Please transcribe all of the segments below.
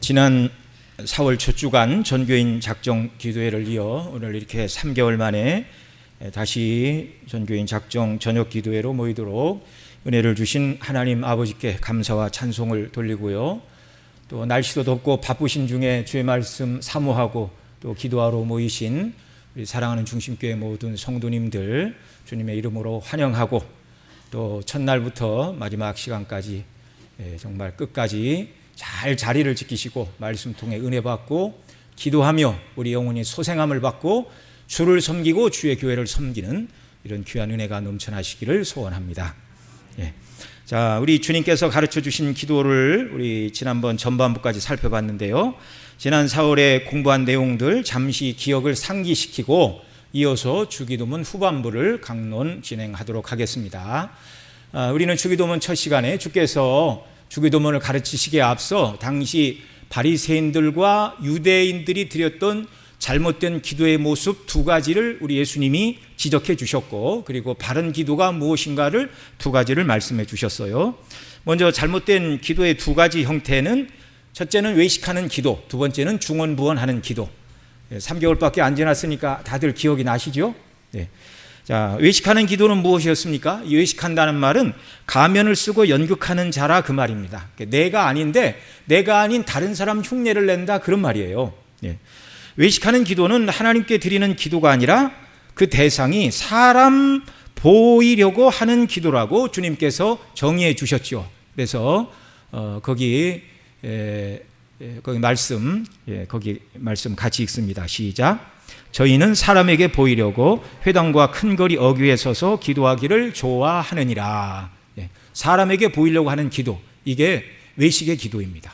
지난 4월 첫 주간 전교인 작정 기도회를 이어 오늘 이렇게 3개월 만에 다시 전교인 작정 저녁 기도회로 모이도록 은혜를 주신 하나님 아버지께 감사와 찬송을 돌리고요. 또 날씨도 덥고 바쁘신 중에 주의 말씀 사모하고 또 기도하러 모이신 우리 사랑하는 중심교회 모든 성도님들 주님의 이름으로 환영하고, 또 첫날부터 마지막 시간까지 정말 끝까지 잘 자리를 지키시고 말씀 통해 은혜 받고 기도하며 우리 영혼이 소생함을 받고 주를 섬기고 주의 교회를 섬기는 이런 귀한 은혜가 넘쳐나시기를 소원합니다. 자, 우리 주님께서 가르쳐 주신 기도를 우리 지난번 전반부까지 살펴봤는데요. 지난 4월에 공부한 내용들 잠시 기억을 상기시키고 이어서 주기도문 후반부를 강론 진행하도록 하겠습니다. 우리는 주기도문 첫 시간에 주께서 주기도문을 가르치시기에 앞서 당시 바리새인들과 유대인들이 드렸던 잘못된 기도의 모습 두 가지를 우리 예수님이 지적해 주셨고, 그리고 바른 기도가 무엇인가를 두 가지를 말씀해 주셨어요. 먼저 잘못된 기도의 두 가지 형태는, 첫째는 외식하는 기도, 두 번째는 중언부언하는 기도. 3개월밖에 안 지났으니까 다들 기억이 나시죠? 자, 외식하는 기도는 무엇이었습니까? 외식한다는 말은 가면을 쓰고 연극하는 자라 그 말입니다. 내가 아닌데 내가 아닌 다른 사람 흉내를 낸다, 그런 말이에요. 외식하는 기도는 하나님께 드리는 기도가 아니라 그 대상이 사람 보이려고 하는 기도라고 주님께서 정의해 주셨죠. 그래서 거기 말씀 같이 읽습니다. 시작. 저희는 사람에게 보이려고 회당과 큰 거리 어귀에 서서 기도하기를 좋아하느니라. 사람에게 보이려고 하는 기도, 이게 외식의 기도입니다.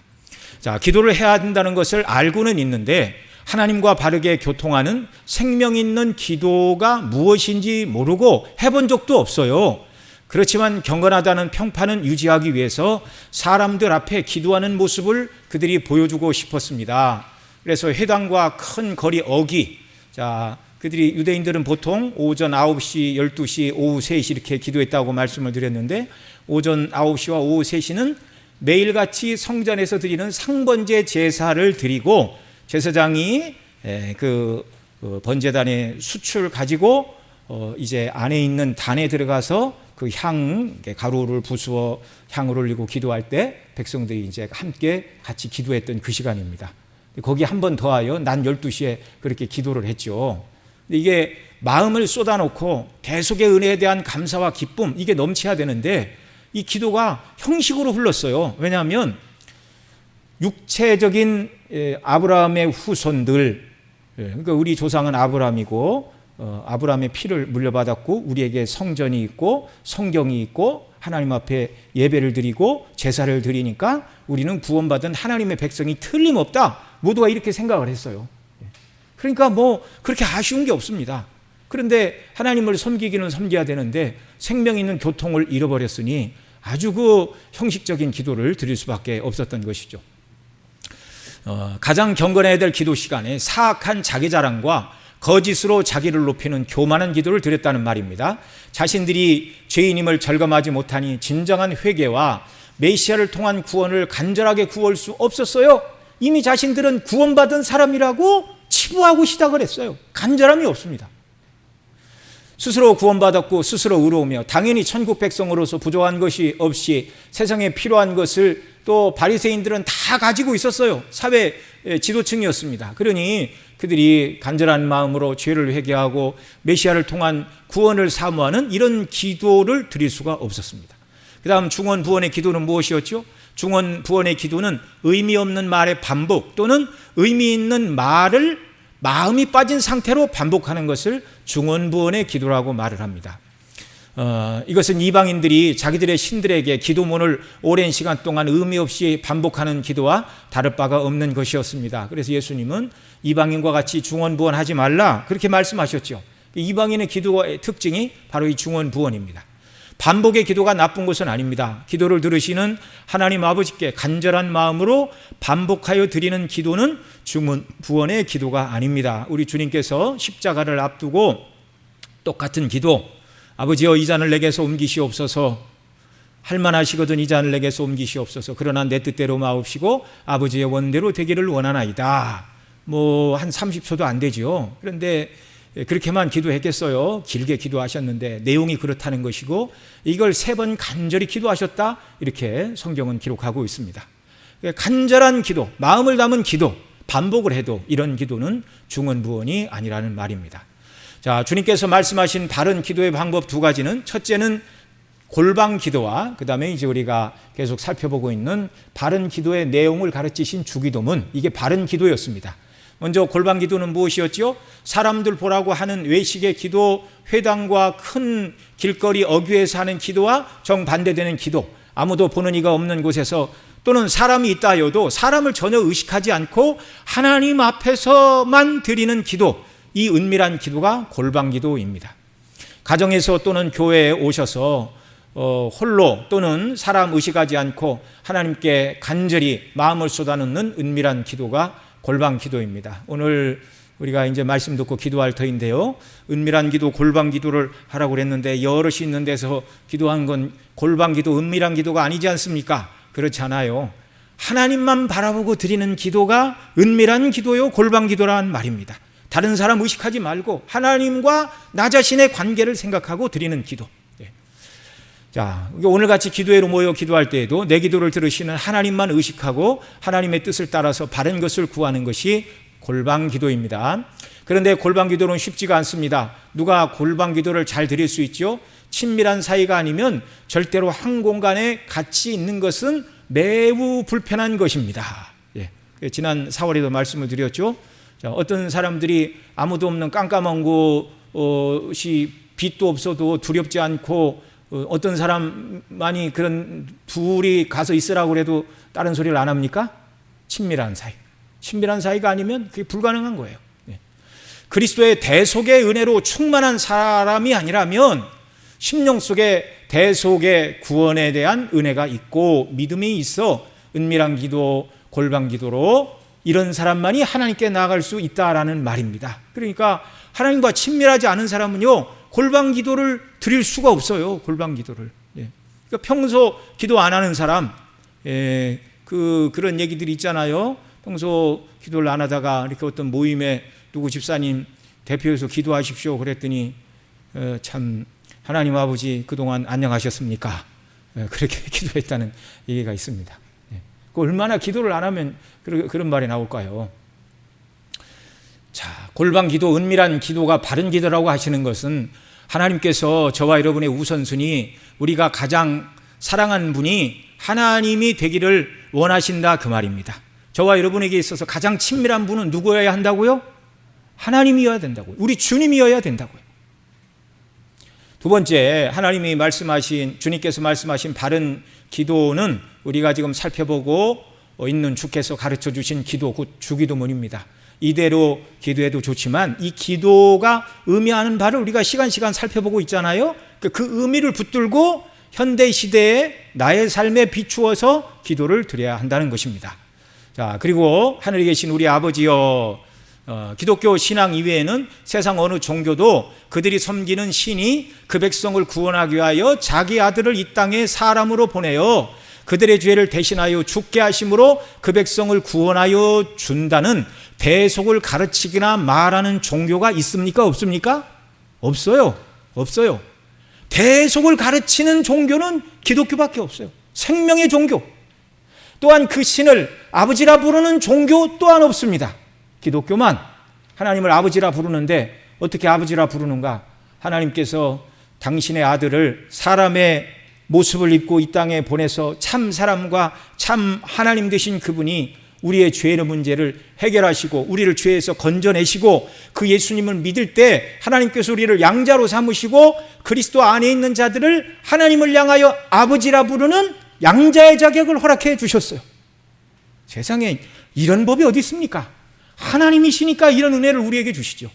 자, 기도를 해야 된다는 것을 알고는 있는데 하나님과 바르게 교통하는 생명 있는 기도가 무엇인지 모르고 해본 적도 없어요. 그렇지만 경건하다는 평판은 유지하기 위해서 사람들 앞에 기도하는 모습을 그들이 보여주고 싶었습니다. 그래서 회당과 큰 거리 어귀, 자, 그들이 유대인들은 보통 오전 9시, 12시, 오후 3시 이렇게 기도했다고 말씀을 드렸는데, 오전 9시와 오후 3시는 매일같이 성전에서 드리는 상번제 제사를 드리고 제사장이 그 번제단의 숯을 가지고 이제 안에 있는 단에 들어가서 그 가루를 부수어 향을 올리고 기도할 때 백성들이 이제 함께 같이 기도했던 그 시간입니다. 거기 한 번 더하여 난 12시에 그렇게 기도를 했죠. 이게 마음을 쏟아놓고 계속의 은혜에 대한 감사와 기쁨, 이게 넘쳐야 되는데 이 기도가 형식으로 흘렀어요. 왜냐하면 육체적인 아브라함의 후손들, 그러니까 우리 조상은 아브라함이고 아브라함의 피를 물려받았고 우리에게 성전이 있고 성경이 있고 하나님 앞에 예배를 드리고 제사를 드리니까 우리는 구원받은 하나님의 백성이 틀림없다, 모두가 이렇게 생각을 했어요. 그러니까 뭐 그렇게 아쉬운 게 없습니다. 그런데 하나님을 섬기기는 섬겨야 되는데 생명 있는 교통을 잃어버렸으니 아주 그 형식적인 기도를 드릴 수밖에 없었던 것이죠. 가장 경건해야 될 기도 시간에 사악한 자기 자랑과 거짓으로 자기를 높이는 교만한 기도를 드렸다는 말입니다. 자신들이 죄인임을 절감하지 못하니 진정한 회개와 메시아를 통한 구원을 간절하게 구할 수 없었어요. 이미 자신들은 구원받은 사람이라고 치부하고 시작을 했어요. 간절함이 없습니다. 스스로 구원받았고 스스로 의로우며 당연히 천국 백성으로서 부족한 것이 없이 세상에 필요한 것을 또 바리새인들은 다 가지고 있었어요. 사회 지도층이었습니다. 그러니 그들이 간절한 마음으로 죄를 회개하고 메시아를 통한 구원을 사모하는 이런 기도를 드릴 수가 없었습니다. 그 다음 중언부언의 기도는 무엇이었죠? 중언부언의 기도는 의미 없는 말의 반복 또는 의미 있는 말을 마음이 빠진 상태로 반복하는 것을 중언부언의 기도라고 말을 합니다. 이것은 이방인들이 자기들의 신들에게 기도문을 오랜 시간 동안 의미 없이 반복하는 기도와 다를 바가 없는 것이었습니다. 그래서 예수님은 이방인과 같이 중언부언하지 말라, 그렇게 말씀하셨죠. 이방인의 기도의 특징이 바로 이 중언부언입니다. 반복의 기도가 나쁜 것은 아닙니다. 기도를 들으시는 하나님 아버지께 간절한 마음으로 반복하여 드리는 기도는 중언부언의 기도가 아닙니다. 우리 주님께서 십자가를 앞두고 똑같은 기도, 아버지여 이 잔을 내게서 옮기시옵소서, 할만하시거든 이 잔을 내게서 옮기시옵소서. 그러나 내 뜻대로 마옵시고 아버지의 원대로 되기를 원하나이다. 한 30초도 안 되죠. 그런데 그렇게만 기도했겠어요? 길게 기도하셨는데 내용이 그렇다는 것이고, 이걸 3번 간절히 기도하셨다, 이렇게 성경은 기록하고 있습니다. 간절한 기도, 마음을 담은 기도, 반복을 해도 이런 기도는 중언부언이 아니라는 말입니다. 자, 주님께서 말씀하신 바른 기도의 방법 2가지는, 첫째는 골방 기도와 그 다음에 이제 우리가 계속 살펴보고 있는 바른 기도의 내용을 가르치신 주기도문, 이게 바른 기도였습니다. 먼저 골방 기도는 무엇이었죠? 사람들 보라고 하는 외식의 기도, 회당과 큰 길거리 어귀에서 하는 기도와 정반대되는 기도, 아무도 보는 이가 없는 곳에서 또는 사람이 있다 하여도 사람을 전혀 의식하지 않고 하나님 앞에서만 드리는 기도, 이 은밀한 기도가 골방 기도입니다. 가정에서 또는 교회에 오셔서 홀로 또는 사람 의식하지 않고 하나님께 간절히 마음을 쏟아놓는 은밀한 기도가 골방 기도입니다. 오늘 우리가 이제 말씀 듣고 기도할 터인데요, 은밀한 기도, 골방 기도를 하라고 그랬는데 여럿이 있는 데서 기도한 건 골방 기도, 은밀한 기도가 아니지 않습니까? 그렇지 않아요. 하나님만 바라보고 드리는 기도가 은밀한 기도요, 골방 기도라는 말입니다. 다른 사람 의식하지 말고 하나님과 나 자신의 관계를 생각하고 드리는 기도. 자, 오늘같이 기도회로 모여 기도할 때에도 내 기도를 들으시는 하나님만 의식하고 하나님의 뜻을 따라서 바른 것을 구하는 것이 골방 기도입니다. 그런데 골방 기도는 쉽지가 않습니다. 누가 골방 기도를 잘 드릴 수 있죠? 친밀한 사이가 아니면 절대로 한 공간에 같이 있는 것은 매우 불편한 것입니다. 지난 4월에도 말씀을 드렸죠. 자, 어떤 사람들이 아무도 없는 깜깜한 곳이 빛도 없어도 두렵지 않고, 어떤 사람만이 그런 둘이 가서 있으라고 그래도 다른 소리를 안 합니까? 친밀한 사이. 친밀한 사이가 아니면 그게 불가능한 거예요. 그리스도의 대속의 은혜로 충만한 사람이 아니라면 심령 속에 대속의 구원에 대한 은혜가 있고 믿음이 있어 은밀한 기도, 골방 기도로 이런 사람만이 하나님께 나아갈 수 있다라는 말입니다. 그러니까 하나님과 친밀하지 않은 사람은요, 골방 기도를 드릴 수가 없어요. 골방 기도를. 그러니까 평소 기도 안 하는 사람, 그런 얘기들이 있잖아요. 평소 기도를 안 하다가 이렇게 어떤 모임에 누구 집사님 대표해서 기도하십시오 그랬더니 참 하나님 아버지 그동안 안녕하셨습니까? 그렇게 기도했다는 얘기가 있습니다. 얼마나 기도를 안 하면 그런 말이 나올까요? 자, 골방 기도, 은밀한 기도가 바른 기도라고 하시는 것은 하나님께서 저와 여러분의 우선순위, 우리가 가장 사랑하는 분이 하나님이 되기를 원하신다, 그 말입니다. 저와 여러분에게 있어서 가장 친밀한 분은 누구여야 한다고요? 하나님이어야 된다고요. 우리 주님이어야 된다고요. 두 번째, 하나님이 말씀하신, 주님께서 말씀하신 바른 기도는 우리가 지금 살펴보고 있는 주께서 가르쳐 주신 기도, 곧 주기도문입니다. 이대로 기도해도 좋지만 이 기도가 의미하는 바를 우리가 시간 살펴보고 있잖아요. 그 의미를 붙들고 현대 시대에 나의 삶에 비추어서 기도를 드려야 한다는 것입니다. 자, 그리고 하늘에 계신 우리 아버지여, 기독교 신앙 이외에는 세상 어느 종교도 그들이 섬기는 신이 그 백성을 구원하기 위하여 자기 아들을 이 땅에 사람으로 보내어 그들의 죄를 대신하여 죽게 하심으로 그 백성을 구원하여 준다는 대속을 가르치거나 말하는 종교가 있습니까? 없습니까? 없어요. 없어요. 대속을 가르치는 종교는 기독교밖에 없어요. 생명의 종교. 또한 그 신을 아버지라 부르는 종교 또한 없습니다. 기독교만 하나님을 아버지라 부르는데 어떻게 아버지라 부르는가? 하나님께서 당신의 아들을 사람의 모습을 입고 이 땅에 보내서 참 사람과 참 하나님 되신 그분이 우리의 죄의 문제를 해결하시고 우리를 죄에서 건져내시고 그 예수님을 믿을 때 하나님께서 우리를 양자로 삼으시고 그리스도 안에 있는 자들을 하나님을 향하여 아버지라 부르는 양자의 자격을 허락해 주셨어요. 세상에 이런 법이 어디 있습니까? 하나님이시니까 이런 은혜를 우리에게 주시죠.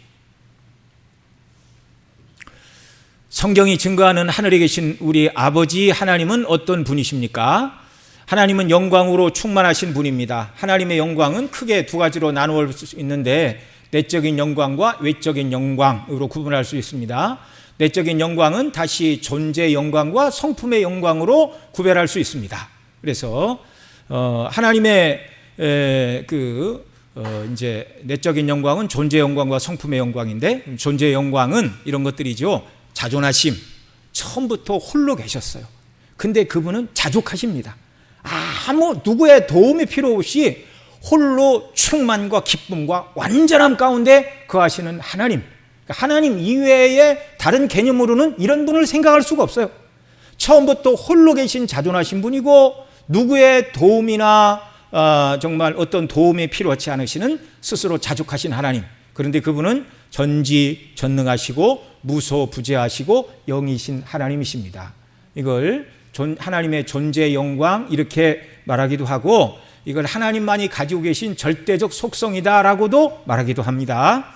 성경이 증거하는 하늘에 계신 우리 아버지 하나님은 어떤 분이십니까? 하나님은 영광으로 충만하신 분입니다. 하나님의 영광은 크게 두 가지로 나누어 볼 수 있는데 내적인 영광과 외적인 영광으로 구분할 수 있습니다. 내적인 영광은 다시 존재의 영광과 성품의 영광으로 구별할 수 있습니다. 그래서 하나님의 이제 내적인 영광은 존재의 영광과 성품의 영광인데, 존재의 영광은 이런 것들이죠. 자존하심, 처음부터 홀로 계셨어요. 근데 그분은 자족하십니다. 아무 누구의 도움이 필요 없이 홀로 충만과 기쁨과 완전함 가운데 거하시는 하나님. 하나님 이외의 다른 개념으로는 이런 분을 생각할 수가 없어요. 처음부터 홀로 계신 자존하신 분이고, 누구의 도움이나 정말 어떤 도움이 필요하지 않으시는 스스로 자족하신 하나님. 그런데 그분은 전지전능하시고 무소부재하시고 영이신 하나님이십니다. 이걸 하나님의 존재의 영광 이렇게 말하기도 하고, 이걸 하나님만이 가지고 계신 절대적 속성이다라고도 말하기도 합니다.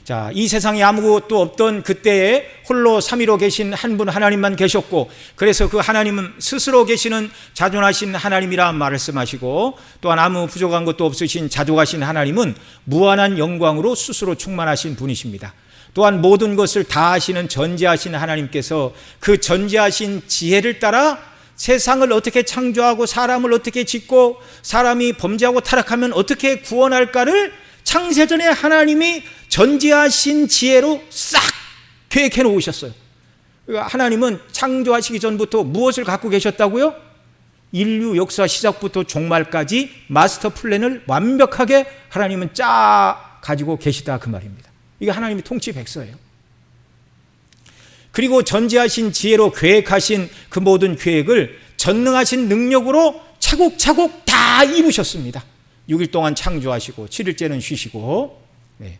자, 이 세상에 아무것도 없던 그때에 홀로 삼위로 계신 한 분 하나님만 계셨고, 그래서 그 하나님은 스스로 계시는 자존하신 하나님이라 말씀하시고, 또한 아무 부족한 것도 없으신 자족하신 하나님은 무한한 영광으로 스스로 충만하신 분이십니다. 또한 모든 것을 다 하시는 전지하신 하나님께서 그 전지하신 지혜를 따라 세상을 어떻게 창조하고 사람을 어떻게 짓고 사람이 범죄하고 타락하면 어떻게 구원할까를 창세전에 하나님이 전지하신 지혜로 싹 계획해 놓으셨어요. 하나님은 창조하시기 전부터 무엇을 갖고 계셨다고요? 인류 역사 시작부터 종말까지 마스터 플랜을 완벽하게 하나님은 짜 가지고 계시다, 그 말입니다. 이게 하나님의 통치 백서예요. 그리고 전지하신 지혜로 계획하신 그 모든 계획을 전능하신 능력으로 차곡차곡 다 이루셨습니다. 6일 동안 창조하시고 7일째는 쉬시고. 네.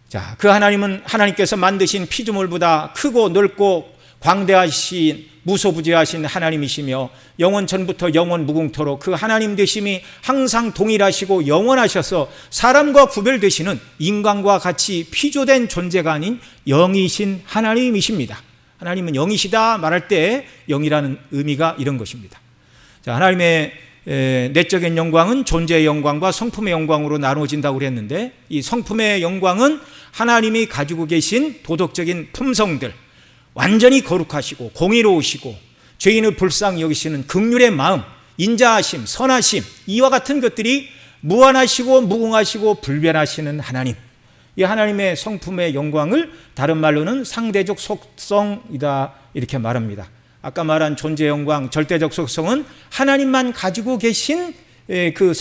자, 그 하나님은 하나님께서 만드신 피조물보다 크고 넓고 광대하신 무소부재하신 하나님이시며, 영원 전부터 영원 무궁토록 그 하나님 되심이 항상 동일하시고 영원하셔서 사람과 구별되시는 인간과 같이 피조된 존재가 아닌 영이신 하나님이십니다. 하나님은 영이시다 말할 때 영이라는 의미가 이런 것입니다. 자, 하나님의 내적인 영광은 존재의 영광과 성품의 영광으로 나누어진다고 그랬는데, 이 성품의 영광은 하나님이 가지고 계신 도덕적인 품성들, 완전히 거룩하시고 공의로우시고 죄인을 불쌍히 여기시는 긍휼의 마음, 인자하심, 선하심, 이와 같은 것들이 무한하시고 무궁하시고 불변하시는 하나님, 이 하나님의 성품의 영광을 다른 말로는 상대적 속성이다 이렇게 말합니다. 아까 말한 존재의 영광, 절대적 속성은 하나님만 가지고 계신 그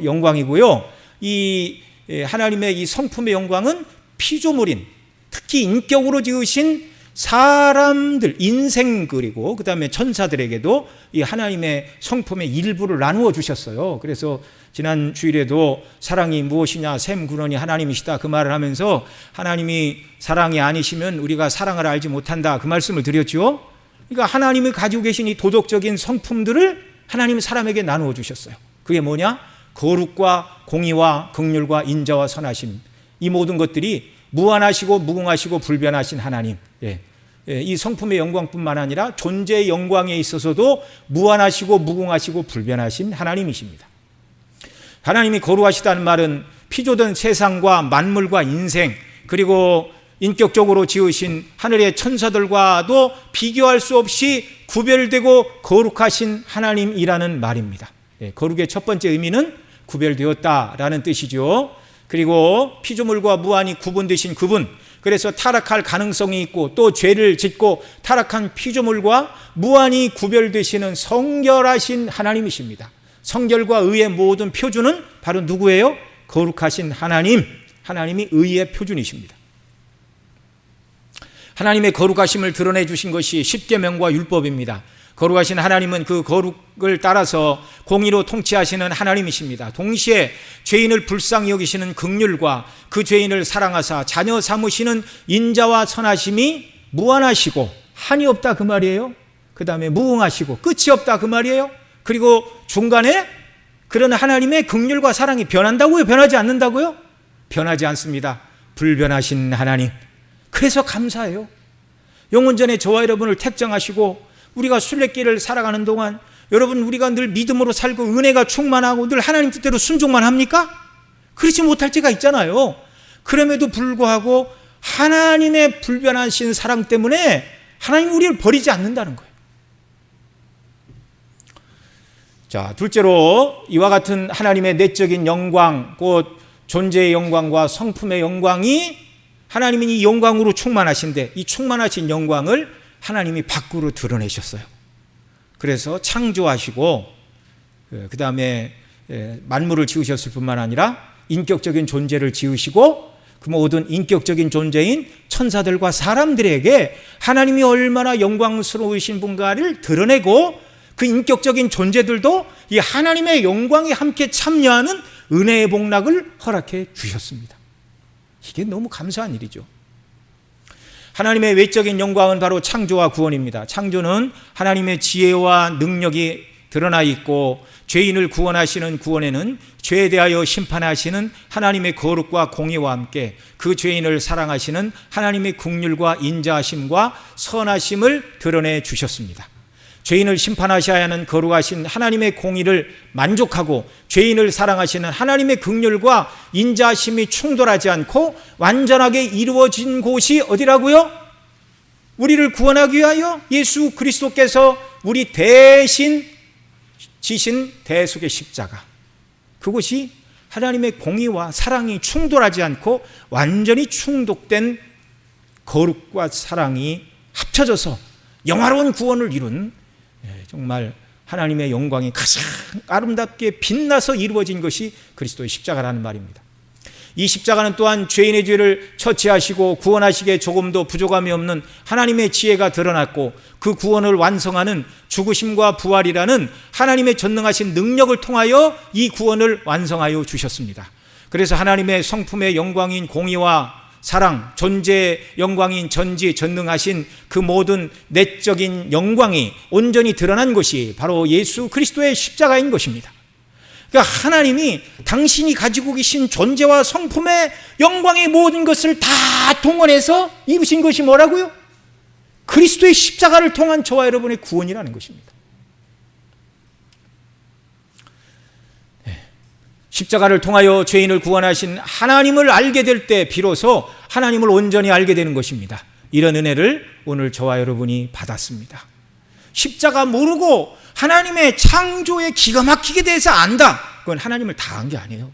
영광이고요. 이 하나님의 이 성품의 영광은 피조물인, 특히 인격으로 지으신 사람들, 인생, 그리고 그 다음에 천사들에게도 이 하나님의 성품의 일부를 나누어 주셨어요. 그래서 지난 주일에도 사랑이 무엇이냐, 샘 근원이 하나님이시다 그 말을 하면서, 하나님이 사랑이 아니시면 우리가 사랑을 알지 못한다 그 말씀을 드렸죠. 그러니까 하나님이 가지고 계신 이 도덕적인 성품들을 하나님이 사람에게 나누어 주셨어요. 그게 뭐냐? 거룩과 공의와 긍휼과 인자와 선하심, 이 모든 것들이 무한하시고 무궁하시고 불변하신 하나님, 이 성품의 영광뿐만 아니라 존재의 영광에 있어서도 무한하시고 무궁하시고 불변하신 하나님이십니다. 하나님이 거룩하시다는 말은 피조된 세상과 만물과 인생, 그리고 인격적으로 지으신 하늘의 천사들과도 비교할 수 없이 구별되고 거룩하신 하나님이라는 말입니다. 거룩의 첫 번째 의미는 구별되었다라는 뜻이죠. 그리고 피조물과 무한히 구분되신 그분, 그래서 타락할 가능성이 있고 또 죄를 짓고 타락한 피조물과 무한히 구별되시는 성결하신 하나님이십니다. 성결과 의의 모든 표준은 바로 누구예요? 거룩하신 하나님, 하나님이 의의 표준이십니다. 하나님의 거룩하심을 드러내 주신 것이 십계명과 율법입니다. 거룩하신 하나님은 그 거룩을 따라서 공의로 통치하시는 하나님이십니다. 동시에 죄인을 불쌍히 여기시는 긍휼과 그 죄인을 사랑하사 자녀 삼으시는 인자와 선하심이 무한하시고 한이 없다 그 말이에요. 그 다음에 무궁하시고 끝이 없다 그 말이에요. 그리고 중간에 그런 하나님의 긍휼과 사랑이 변한다고요? 변하지 않는다고요? 변하지 않습니다. 불변하신 하나님. 그래서 감사해요. 영원전에 저와 여러분을 택정하시고 우리가 순례길을 살아가는 동안 여러분, 우리가 늘 믿음으로 살고 은혜가 충만하고 늘 하나님 뜻대로 순종만 합니까? 그렇지 못할 때가 있잖아요. 그럼에도 불구하고 하나님의 불변하신 사랑 때문에 하나님이 우리를 버리지 않는다는 거예요. 자, 둘째로 이와 같은 하나님의 내적인 영광, 곧 존재의 영광과 성품의 영광이 하나님이 이 영광으로 충만하신데 이 충만하신 영광을 하나님이 밖으로 드러내셨어요. 그래서 창조하시고 그 다음에 만물을 지으셨을 뿐만 아니라 인격적인 존재를 지으시고 그 모든 인격적인 존재인 천사들과 사람들에게 하나님이 얼마나 영광스러우신 분가를 드러내고 그 인격적인 존재들도 이 하나님의 영광에 함께 참여하는 은혜의 복락을 허락해 주셨습니다. 이게 너무 감사한 일이죠. 하나님의 외적인 영광은 바로 창조와 구원입니다. 창조는 하나님의 지혜와 능력이 드러나 있고 죄인을 구원하시는 구원에는 죄에 대하여 심판하시는 하나님의 거룩과 공의와 함께 그 죄인을 사랑하시는 하나님의 긍휼과 인자하심과 선하심을 드러내 주셨습니다. 죄인을 심판하셔야 하는 거룩하신 하나님의 공의를 만족하고 죄인을 사랑하시는 하나님의 긍휼과 인자하심이 충돌하지 않고 완전하게 이루어진 곳이 어디라고요? 우리를 구원하기 위하여 예수 그리스도께서 우리 대신 지신 대속의 십자가, 그것이 하나님의 공의와 사랑이 충돌하지 않고 완전히 충독된 거룩과 사랑이 합쳐져서 영화로운 구원을 이룬 정말 하나님의 영광이 가장 아름답게 빛나서 이루어진 것이 그리스도의 십자가라는 말입니다. 이 십자가는 또한 죄인의 죄를 처치하시고 구원하시기에 조금도 부족함이 없는 하나님의 지혜가 드러났고 그 구원을 완성하는 죽으심과 부활이라는 하나님의 전능하신 능력을 통하여 이 구원을 완성하여 주셨습니다. 그래서 하나님의 성품의 영광인 공의와 사랑, 존재의 영광인 전지전능하신 그 모든 내적인 영광이 온전히 드러난 것이 바로 예수 그리스도의 십자가인 것입니다. 그러니까 하나님이 당신이 가지고 계신 존재와 성품의 영광의 모든 것을 다 동원해서 입으신 것이 뭐라고요? 그리스도의 십자가를 통한 저와 여러분의 구원이라는 것입니다. 십자가를 통하여 죄인을 구원하신 하나님을 알게 될 때 비로소 하나님을 온전히 알게 되는 것입니다. 이런 은혜를 오늘 저와 여러분이 받았습니다. 십자가 모르고 하나님의 창조에 기가 막히게 대해서 안다, 그건 하나님을 다 안 게 아니에요.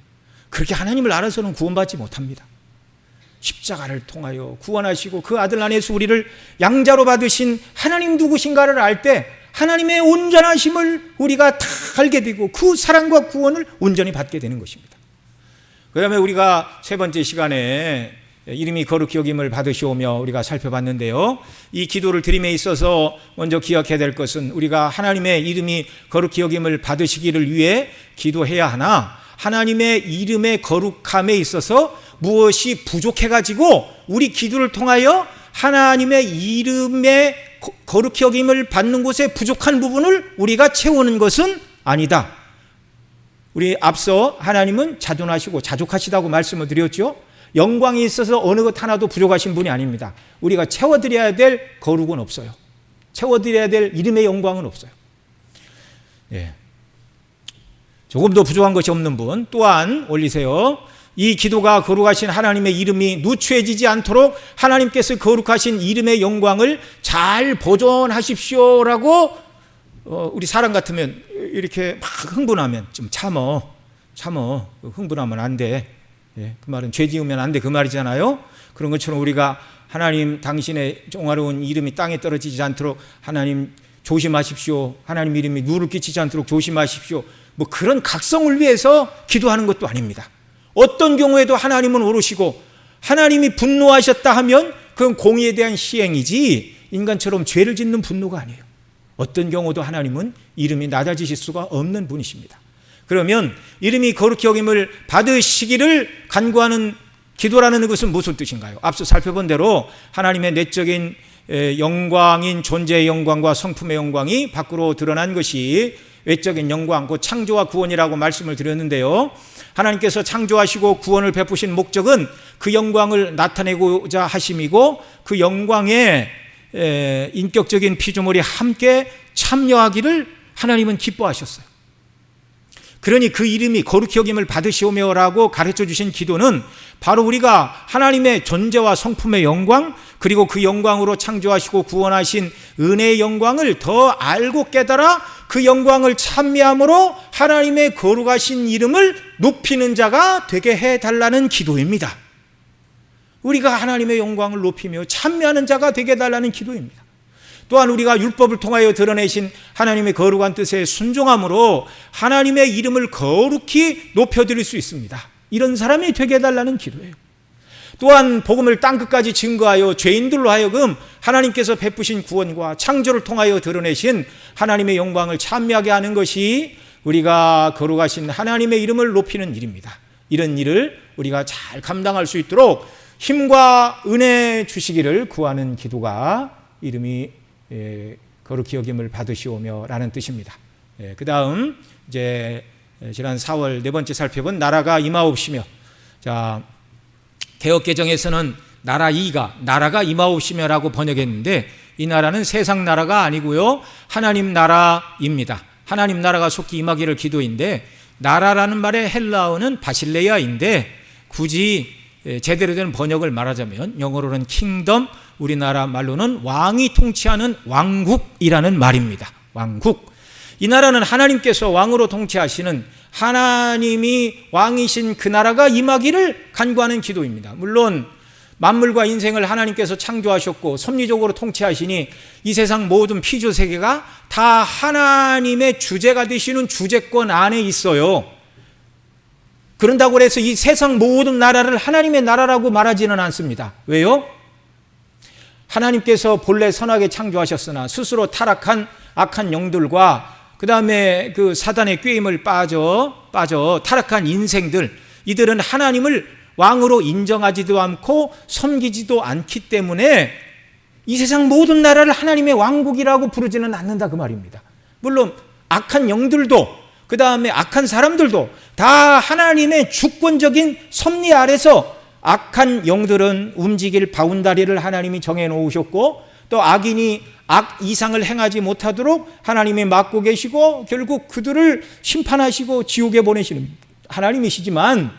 그렇게 하나님을 알아서는 구원받지 못합니다. 십자가를 통하여 구원하시고 그 아들 안에서 우리를 양자로 받으신 하나님 누구신가를 알 때 하나님의 온전하심을 우리가 다 알게 되고 그 사랑과 구원을 온전히 받게 되는 것입니다. 그 다음에 우리가 세 번째 시간에 이름이 거룩히 여김을 받으시오며 우리가 살펴봤는데요, 이 기도를 드림에 있어서 먼저 기억해야 될 것은 우리가 하나님의 이름이 거룩히 여김을 받으시기를 위해 기도해야 하나 하나님의 이름의 거룩함에 있어서 무엇이 부족해가지고 우리 기도를 통하여 하나님의 이름의 거룩히 여김을 받는 곳에 부족한 부분을 우리가 채우는 것은 아니다. 우리 앞서 하나님은 자존하시고 자족하시다고 말씀을 드렸죠. 영광이 있어서 어느 것 하나도 부족하신 분이 아닙니다. 우리가 채워드려야 될 거룩은 없어요. 채워드려야 될 이름의 영광은 없어요. 예. 조금 더 부족한 것이 없는 분 또한 올리세요. 이 기도가 거룩하신 하나님의 이름이 누추해지지 않도록 하나님께서 거룩하신 이름의 영광을 잘 보존하십시오라고 우리 사람 같으면 이렇게 막 흥분하면 좀 참어 흥분하면 안 돼. 예, 그 말은 죄 지으면 안 돼 그 말이잖아요. 그런 것처럼 우리가 하나님 당신의 영화로운 이름이 땅에 떨어지지 않도록 하나님 조심하십시오, 하나님 이름이 누를 끼치지 않도록 조심하십시오, 뭐 그런 각성을 위해서 기도하는 것도 아닙니다. 어떤 경우에도 하나님은 오르시고 하나님이 분노하셨다 하면 그건 공의에 대한 시행이지 인간처럼 죄를 짓는 분노가 아니에요. 어떤 경우도 하나님은 이름이 낮아지실 수가 없는 분이십니다. 그러면 이름이 거룩히 여김을 받으시기를 간구하는 기도라는 것은 무슨 뜻인가요? 앞서 살펴본 대로 하나님의 내적인 영광인 존재의 영광과 성품의 영광이 밖으로 드러난 것이 외적인 영광, 그 창조와 구원이라고 말씀을 드렸는데요, 하나님께서 창조하시고 구원을 베푸신 목적은 그 영광을 나타내고자 하심이고 그 영광에 인격적인 피조물이 함께 참여하기를 하나님은 기뻐하셨어요. 그러니 그 이름이 거룩히 여김을 받으시오며라고 가르쳐 주신 기도는 바로 우리가 하나님의 존재와 성품의 영광, 그리고 그 영광으로 창조하시고 구원하신 은혜의 영광을 더 알고 깨달아 그 영광을 찬미함으로 하나님의 거룩하신 이름을 높이는 자가 되게 해달라는 기도입니다. 우리가 하나님의 영광을 높이며 찬미하는 자가 되게 해달라는 기도입니다. 또한 우리가 율법을 통하여 드러내신 하나님의 거룩한 뜻에 순종함으로 하나님의 이름을 거룩히 높여드릴 수 있습니다. 이런 사람이 되게 해달라는 기도예요. 또한 복음을 땅끝까지 증거하여 죄인들로 하여금 하나님께서 베푸신 구원과 창조를 통하여 드러내신 하나님의 영광을 찬미하게 하는 것이 우리가 거룩하신 하나님의 이름을 높이는 일입니다. 이런 일을 우리가 잘 감당할 수 있도록 힘과 은혜 주시기를 구하는 기도가 이름이 거룩히 여김을 받으시오며 라는 뜻입니다. 그 다음 이제 지난 4월 네 번째 살펴본 나라가 임하옵시며, 자, 개역개정에서는 나라 2가 나라가 임하옵시며라고 번역했는데 이 나라는 세상 나라가 아니고요, 하나님 나라입니다. 하나님 나라가 속히 임하기를 기도인데, 나라라는 말의 헬라어는 바실레아인데 굳이 제대로 된 번역을 말하자면 영어로는 킹덤, 우리나라 말로는 왕이 통치하는 왕국이라는 말입니다. 왕국. 이 나라는 하나님께서 왕으로 통치하시는, 하나님이 왕이신 그 나라가 임하기를 간구하는 기도입니다. 물론 만물과 인생을 하나님께서 창조하셨고 섭리적으로 통치하시니 이 세상 모든 피조 세계가 다 하나님의 주제가 되시는 주제권 안에 있어요. 그런다고 해서 이 세상 모든 나라를 하나님의 나라라고 말하지는 않습니다. 왜요? 하나님께서 본래 선하게 창조하셨으나 스스로 타락한 악한 영들과 그 다음에 그 사단의 꾀임을 빠져 타락한 인생들, 이들은 하나님을 왕으로 인정하지도 않고 섬기지도 않기 때문에 이 세상 모든 나라를 하나님의 왕국이라고 부르지는 않는다 그 말입니다. 물론 악한 영들도 그 다음에 악한 사람들도 다 하나님의 주권적인 섭리 아래서 악한 영들은 움직일 바운다리를 하나님이 정해놓으셨고, 또 악인이 악 이상을 행하지 못하도록 하나님이 막고 계시고 결국 그들을 심판하시고 지옥에 보내시는 하나님이시지만,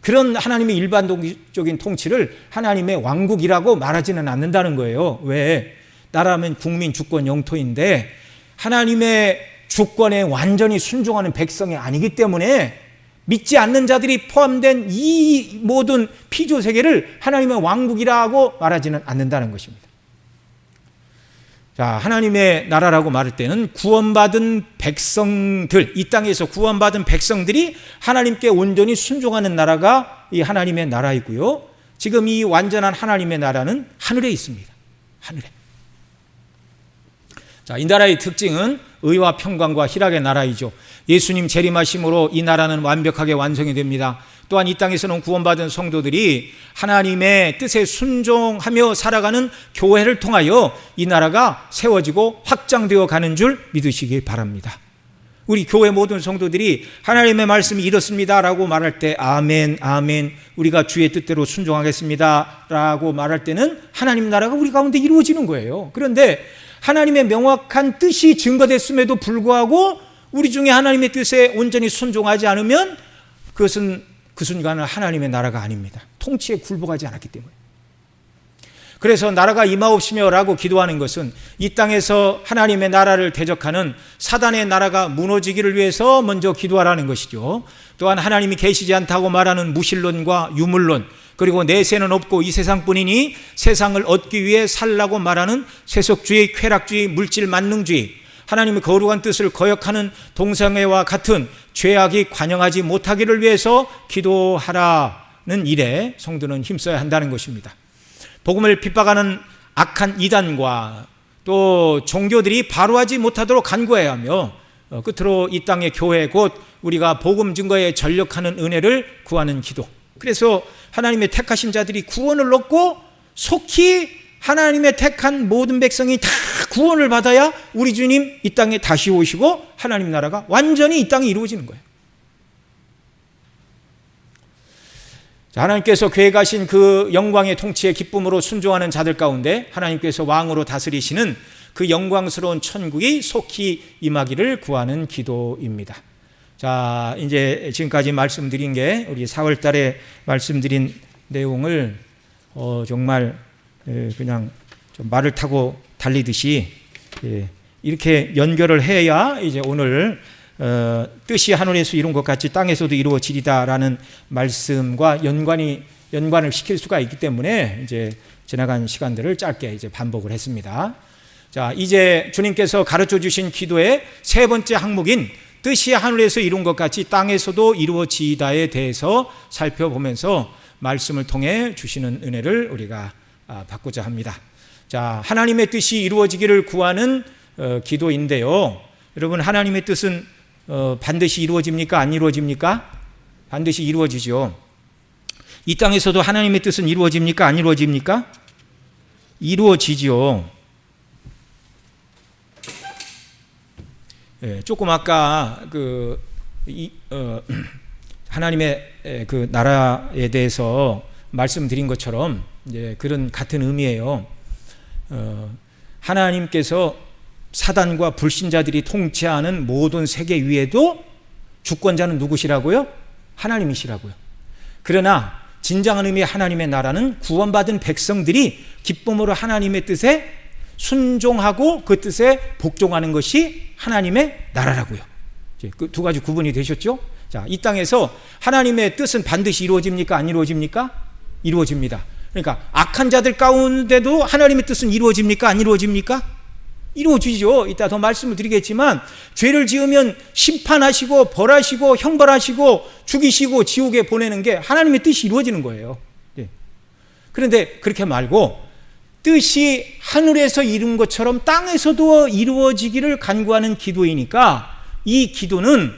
그런 하나님의 일반적인 통치를 하나님의 왕국이라고 말하지는 않는다는 거예요. 왜? 나라면 국민 주권 영토인데 하나님의 주권에 완전히 순종하는 백성이 아니기 때문에 믿지 않는 자들이 포함된 이 모든 피조 세계를 하나님의 왕국이라고 말하지는 않는다는 것입니다. 자, 하나님의 나라라고 말할 때는 구원받은 백성들, 이 땅에서 구원받은 백성들이 하나님께 온전히 순종하는 나라가 이 하나님의 나라이고요. 지금 이 완전한 하나님의 나라는 하늘에 있습니다. 하늘에. 자, 이 나라의 특징은 의와 평강과 희락의 나라이죠. 예수님 재림하심으로 이 나라는 완벽하게 완성이 됩니다. 또한 이 땅에서는 구원받은 성도들이 하나님의 뜻에 순종하며 살아가는 교회를 통하여 이 나라가 세워지고 확장되어 가는 줄 믿으시기 바랍니다. 우리 교회 모든 성도들이 하나님의 말씀이 이렇습니다 라고 말할 때 아멘, 아멘, 우리가 주의 뜻대로 순종하겠습니다 라고 말할 때는 하나님 나라가 우리 가운데 이루어지는 거예요. 그런데 하나님의 명확한 뜻이 증거됐음에도 불구하고 우리 중에 하나님의 뜻에 온전히 순종하지 않으면 그것은 그 순간은 하나님의 나라가 아닙니다. 통치에 굴복하지 않았기 때문에. 그래서 나라가 임하옵시며 라고 기도하는 것은 이 땅에서 하나님의 나라를 대적하는 사단의 나라가 무너지기를 위해서 먼저 기도하라는 것이죠. 또한 하나님이 계시지 않다고 말하는 무신론과 유물론, 그리고 내세는 없고 이 세상뿐이니 세상을 얻기 위해 살라고 말하는 세속주의, 쾌락주의, 물질 만능주의, 하나님의 거룩한 뜻을 거역하는 동성애와 같은 죄악이 관영하지 못하기를 위해서 기도하라는 일에 성도는 힘써야 한다는 것입니다. 복음을 핍박하는 악한 이단과 또 종교들이 바로하지 못하도록 간구해야 하며, 끝으로 이 땅의 교회 곧 우리가 복음 증거에 전력하는 은혜를 구하는 기도. 그래서 하나님의 택하신 자들이 구원을 얻고 속히 하나님의 택한 모든 백성이 다 구원을 받아야 우리 주님 이 땅에 다시 오시고 하나님 나라가 완전히 이 땅에 이루어지는 거예요. 자, 하나님께서 계획하신 그 영광의 통치의 기쁨으로 순종하는 자들 가운데 하나님께서 왕으로 다스리시는 그 영광스러운 천국이 속히 임하기를 구하는 기도입니다. 자, 이제 지금까지 말씀드린 게 우리 4월 달에 말씀드린 내용을 정말 그냥 좀 말을 타고 달리듯이 이렇게 연결을 해야 이제 오늘 뜻이 하늘에서 이룬 것 같이 땅에서도 이루어지리다라는 말씀과 연관을 시킬 수가 있기 때문에 이제 지나간 시간들을 짧게 이제 반복을 했습니다. 자, 이제 주님께서 가르쳐 주신 기도의 세 번째 항목인 뜻이 하늘에서 이룬 것 같이 땅에서도 이루어지다에 대해서 살펴보면서 말씀을 통해 주시는 은혜를 우리가 받고자 합니다. 자, 하나님의 뜻이 이루어지기를 구하는 기도인데요. 여러분, 하나님의 뜻은 반드시 이루어집니까? 안 이루어집니까? 반드시 이루어지죠. 이 땅에서도 하나님의 뜻은 이루어집니까? 안 이루어집니까? 이루어지죠. 조금 아까 하나님의 그 나라에 대해서 말씀드린 것처럼 이제 그런 같은 의미예요. 하나님께서 사단과 불신자들이 통치하는 모든 세계 위에도 주권자는 누구시라고요? 하나님이시라고요. 그러나 진정한 의미의 하나님의 나라는 구원받은 백성들이 기쁨으로 하나님의 뜻에 순종하고 그 뜻에 복종하는 것이 하나님의 나라라고요. 그 두 가지 구분이 되셨죠? 자, 이 땅에서 하나님의 뜻은 반드시 이루어집니까? 안 이루어집니까? 이루어집니다. 그러니까 악한 자들 가운데도 하나님의 뜻은 이루어집니까? 안 이루어집니까? 이루어지죠. 이따 더 말씀을 드리겠지만 죄를 지으면 심판하시고 벌하시고 형벌하시고 죽이시고 지옥에 보내는 게 하나님의 뜻이 이루어지는 거예요. 그런데 그렇게 말고 뜻이 하늘에서 이룬 것처럼 땅에서도 이루어지기를 간구하는 기도이니까 이 기도는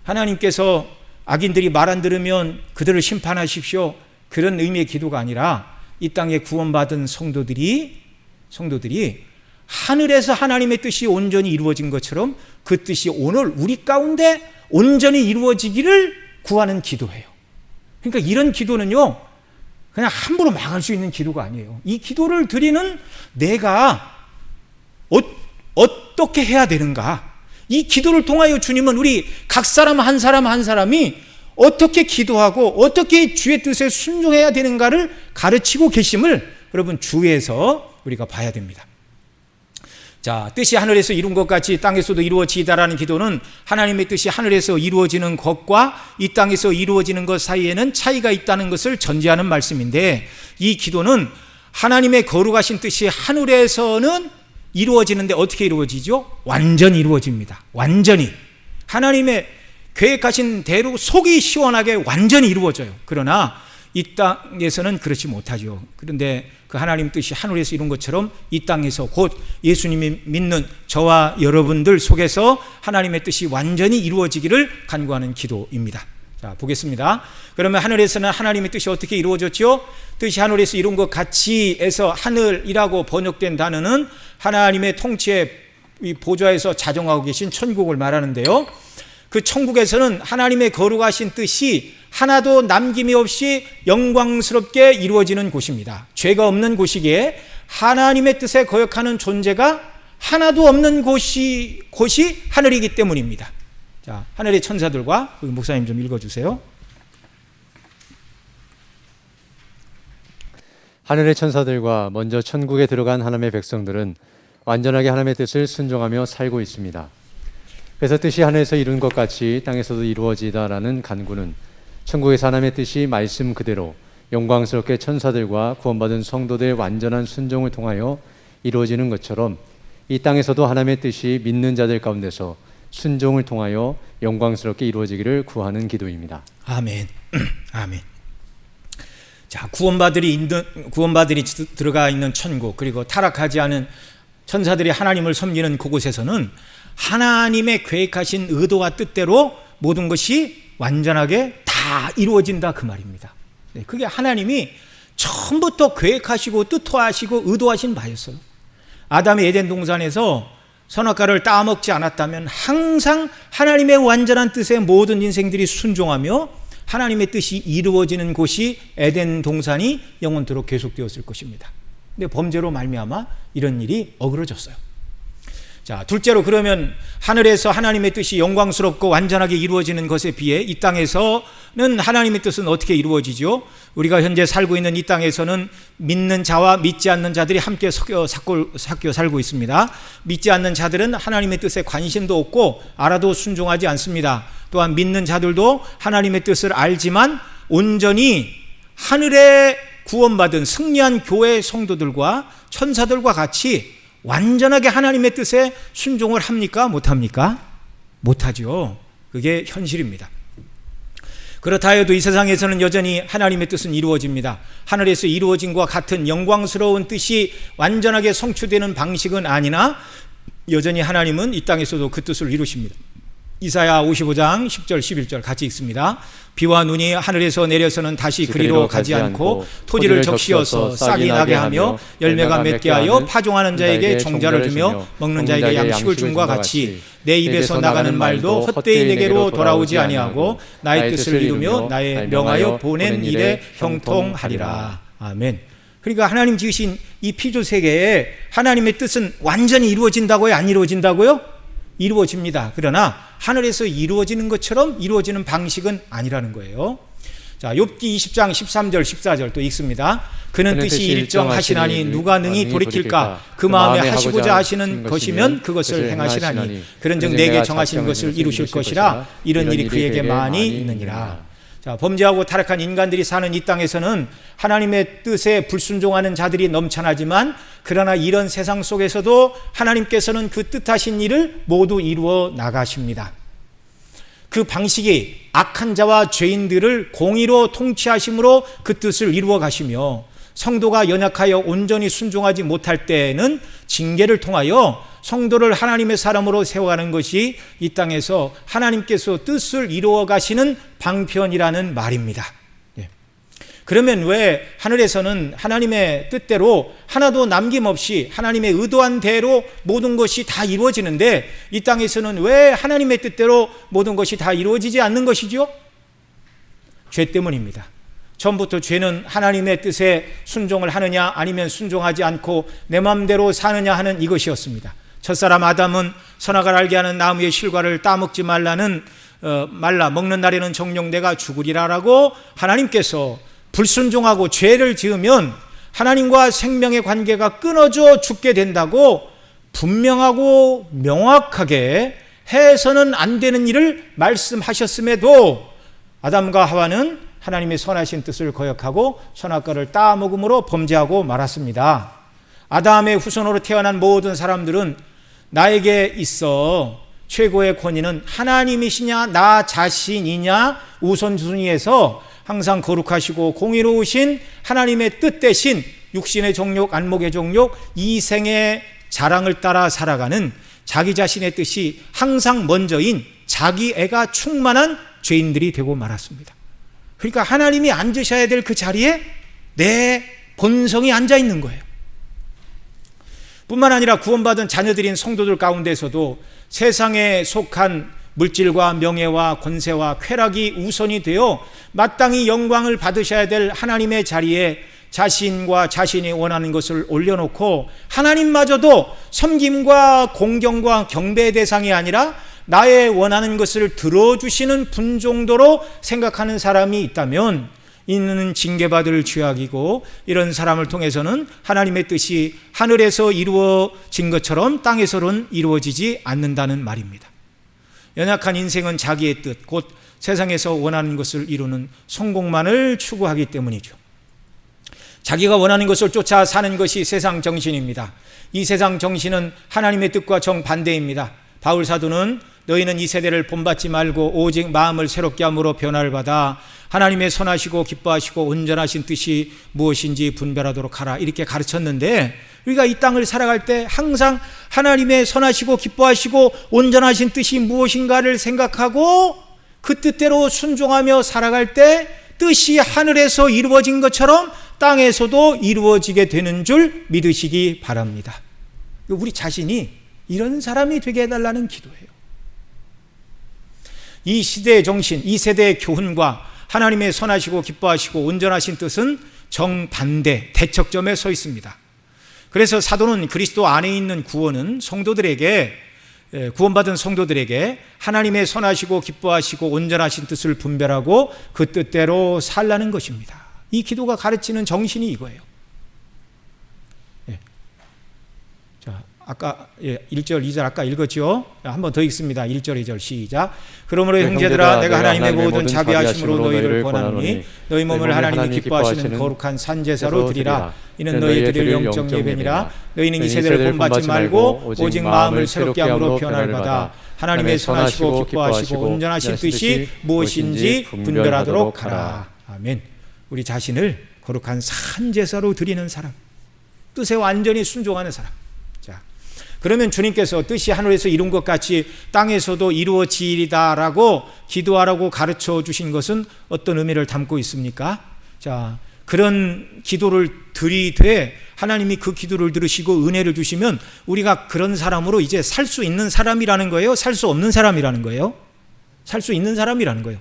하나님께서 악인들이 말 안 들으면 그들을 심판하십시오, 그런 의미의 기도가 아니라 이 땅에 구원받은 성도들이 하늘에서 하나님의 뜻이 온전히 이루어진 것처럼 그 뜻이 오늘 우리 가운데 온전히 이루어지기를 구하는 기도예요. 그러니까 이런 기도는요, 그냥 함부로 망할 수 있는 기도가 아니에요. 이 기도를 드리는 내가 어떻게 해야 되는가? 이 기도를 통하여 주님은 우리 각 사람 한 사람이 어떻게 기도하고 어떻게 주의 뜻에 순종해야 되는가를 가르치고 계심을 여러분 주에서 우리가 봐야 됩니다. 자, 뜻이 하늘에서 이룬 것 같이 땅에서도 이루어지다라는 기도는 하나님의 뜻이 하늘에서 이루어지는 것과 이 땅에서 이루어지는 것 사이에는 차이가 있다는 것을 전제하는 말씀인데, 이 기도는 하나님의 거룩하신 뜻이 하늘에서는 이루어지는데 어떻게 이루어지죠? 완전히 이루어집니다. 완전히 하나님의 계획하신 대로 속이 시원하게 완전히 이루어져요. 그러나 이 땅에서는 그렇지 못하죠. 그런데 그 하나님 뜻이 하늘에서 이룬 것처럼 이 땅에서 곧 예수님이 믿는 저와 여러분들 속에서 하나님의 뜻이 완전히 이루어지기를 간구하는 기도입니다. 자, 보겠습니다. 그러면 하늘에서는 하나님의 뜻이 어떻게 이루어졌죠? 뜻이 하늘에서 이룬 것 같이에서 하늘이라고 번역된 단어는 하나님의 통치의 보좌에서 자정하고 계신 천국을 말하는데요. 그 천국에서는 하나님의 거룩하신 뜻이 하나도 남김이 없이 영광스럽게 이루어지는 곳입니다. 죄가 없는 곳이기에 하나님의 뜻에 거역하는 존재가 하나도 없는 곳이 하늘이기 때문입니다. 자, 하늘의 천사들과 목사님 좀 읽어주세요. 하늘의 천사들과 먼저 천국에 들어간 하나님의 백성들은 완전하게 하나님의 뜻을 순종하며 살고 있습니다. 그래서 뜻이 하늘에서 이룬 것 같이 땅에서도 이루어지다라는 간구는 천국에서 하나님의 뜻이 말씀 그대로 영광스럽게 천사들과 구원받은 성도들의 완전한 순종을 통하여 이루어지는 것처럼 이 땅에서도 하나님의 뜻이 믿는 자들 가운데서 순종을 통하여 영광스럽게 이루어지기를 구하는 기도입니다. 아멘. 아멘. 자, 구원받들이 들어가 있는 천국, 그리고 타락하지 않은 천사들이 하나님을 섬기는 그곳에서는 하나님의 계획하신 의도와 뜻대로 모든 것이 완전하게 다 이루어진다, 그 말입니다. 네, 그게 하나님이 처음부터 계획하시고 뜻하시고 의도하신 바였어요. 아담이 에덴 동산에서 선악과를 따먹지 않았다면 항상 하나님의 완전한 뜻에 모든 인생들이 순종하며 하나님의 뜻이 이루어지는 곳이 에덴 동산이 영원토록 계속되었을 것입니다. 근데 범죄로 말미암아 이런 일이 어그러졌어요. 자, 둘째로 그러면 하늘에서 하나님의 뜻이 영광스럽고 완전하게 이루어지는 것에 비해 이 땅에서는 하나님의 뜻은 어떻게 이루어지죠? 우리가 현재 살고 있는 이 땅에서는 믿는 자와 믿지 않는 자들이 함께 섞여 살고 있습니다. 믿지 않는 자들은 하나님의 뜻에 관심도 없고 알아도 순종하지 않습니다. 또한 믿는 자들도 하나님의 뜻을 알지만 온전히 하늘에 구원받은 승리한 교회 성도들과 천사들과 같이 완전하게 하나님의 뜻에 순종을 합니까? 못합니까? 못하죠. 그게 현실입니다. 그렇다 해도 이 세상에서는 여전히 하나님의 뜻은 이루어집니다. 하늘에서 이루어진 것과 같은 영광스러운 뜻이 완전하게 성취되는 방식은 아니나 여전히 하나님은 이 땅에서도 그 뜻을 이루십니다. 이사야 55장 10절 11절 같이 읽습니다. 비와 눈이 하늘에서 내려서는 다시 그리로 가지 않고 토지를 적시어서 싹이 나게 하며 열매가 맺게 하여 파종하는 자에게 종자를 주며 먹는 자에게 양식을 줌과 같이 내 입에서 나가는 말도 헛되이 내게로 돌아오지 아니하고 나의 뜻을 이루며 나의 명하여 보낸 일에 형통하리라. 아멘. 그러니까 하나님 지으신 이 피조 세계에 하나님의 뜻은 완전히 이루어진다고요? 안 이루어진다고요? 이루어집니다. 그러나 하늘에서 이루어지는 것처럼 이루어지는 방식은 아니라는 거예요. 자, 욥기 20장 13절 14절 또 읽습니다. 그는 뜻이 일정하시나니 누가 능히 돌이킬까? 그 마음에 하시고자 하시는 것이면 그것을 행하시나니 그런즉 내게 정하신 것을 이루실 것이라. 이런 일이 그에게 많이 있느니라. 자, 범죄하고 타락한 인간들이 사는 이 땅에서는 하나님의 뜻에 불순종하는 자들이 넘쳐나지만 그러나 이런 세상 속에서도 하나님께서는 그 뜻하신 일을 모두 이루어 나가십니다. 그 방식이 악한 자와 죄인들을 공의로 통치하심으로 그 뜻을 이루어 가시며 성도가 연약하여 온전히 순종하지 못할 때에는 징계를 통하여 성도를 하나님의 사람으로 세워가는 것이 이 땅에서 하나님께서 뜻을 이루어 가시는 방편이라는 말입니다. 그러면 왜 하늘에서는 하나님의 뜻대로 하나도 남김없이 하나님의 의도한 대로 모든 것이 다 이루어지는데 이 땅에서는 왜 하나님의 뜻대로 모든 것이 다 이루어지지 않는 것이죠? 죄 때문입니다. 처음부터 죄는 하나님의 뜻에 순종을 하느냐 아니면 순종하지 않고 내 마음대로 사느냐 하는 이것이었습니다. 첫사람 아담은 선악을 알게 하는 나무의 실과를 따먹지 말라 먹는 날에는 정녕 내가 죽으리라라고 하나님께서 불순종하고 죄를 지으면 하나님과 생명의 관계가 끊어져 죽게 된다고 분명하고 명확하게 해서는 안 되는 일을 말씀하셨음에도 아담과 하와는 하나님의 선하신 뜻을 거역하고 선악과를 따먹음으로 범죄하고 말았습니다. 아담의 후손으로 태어난 모든 사람들은 나에게 있어 최고의 권위는 하나님이시냐 나 자신이냐 우선순위에서 항상 거룩하시고 공의로우신 하나님의 뜻 대신 육신의 정욕, 안목의 정욕, 이생의 자랑을 따라 살아가는 자기 자신의 뜻이 항상 먼저인 자기 애가 충만한 죄인들이 되고 말았습니다. 그러니까 하나님이 앉으셔야 될 그 자리에 내 본성이 앉아 있는 거예요. 뿐만 아니라 구원받은 자녀들인 성도들 가운데서도 세상에 속한 물질과 명예와 권세와 쾌락이 우선이 되어 마땅히 영광을 받으셔야 될 하나님의 자리에 자신과 자신이 원하는 것을 올려놓고 하나님마저도 섬김과 공경과 경배의 대상이 아니라 나의 원하는 것을 들어주시는 분 정도로 생각하는 사람이 있다면 이는 징계받을 죄악이고 이런 사람을 통해서는 하나님의 뜻이 하늘에서 이루어진 것처럼 땅에서는 이루어지지 않는다는 말입니다. 연약한 인생은 자기의 뜻, 곧 세상에서 원하는 것을 이루는 성공만을 추구하기 때문이죠. 자기가 원하는 것을 쫓아 사는 것이 세상 정신입니다. 이 세상 정신은 하나님의 뜻과 정반대입니다. 바울 사도는 너희는 이 세대를 본받지 말고 오직 마음을 새롭게 함으로 변화를 받아 하나님의 선하시고 기뻐하시고 온전하신 뜻이 무엇인지 분별하도록 하라 이렇게 가르쳤는데 우리가 이 땅을 살아갈 때 항상 하나님의 선하시고 기뻐하시고 온전하신 뜻이 무엇인가를 생각하고 그 뜻대로 순종하며 살아갈 때 뜻이 하늘에서 이루어진 것처럼 땅에서도 이루어지게 되는 줄 믿으시기 바랍니다. 우리 자신이 이런 사람이 되게 해달라는 기도예요. 이 시대의 정신, 이 세대의 교훈과 하나님의 선하시고 기뻐하시고 온전하신 뜻은 정반대, 대척점에 서 있습니다. 그래서 사도는 그리스도 안에 있는 구원은 성도들에게, 구원받은 성도들에게 하나님의 선하시고 기뻐하시고 온전하신 뜻을 분별하고 그 뜻대로 살라는 것입니다. 이 기도가 가르치는 정신이 이거예요. 자, 아까 1절, 2절 아까 읽었죠? 한 번 더 읽습니다. 1절, 2절 시작. 그러므로 형제들아, 내가 하나님의 모든 자비하심으로 너희를 권하노니 너희 몸을 하나님이 기뻐하시는 거룩한 산제사로 드리라. 이는 너희 드릴 영적 예배니라. 너희는 이 세대를 본받지 말고 오직 마음을 새롭게 함으로 변화를 받아 하나님의 선하시고 기뻐하시고 온전하신 뜻이 무엇인지 분별하도록 하라. 아멘. 우리 자신을 거룩한 산제사로 드리는 사람, 뜻에 완전히 순종하는 사람. 자, 그러면 주님께서 뜻이 하늘에서 이룬 것 같이 땅에서도 이루어지리다라고 기도하라고 가르쳐 주신 것은 어떤 의미를 담고 있습니까? 자, 그런 기도를 드리되 하나님이 그 기도를 들으시고 은혜를 주시면 우리가 그런 사람으로 이제 살 수 있는 사람이라는 거예요? 살 수 없는 사람이라는 거예요? 살 수 있는 사람이라는 거예요.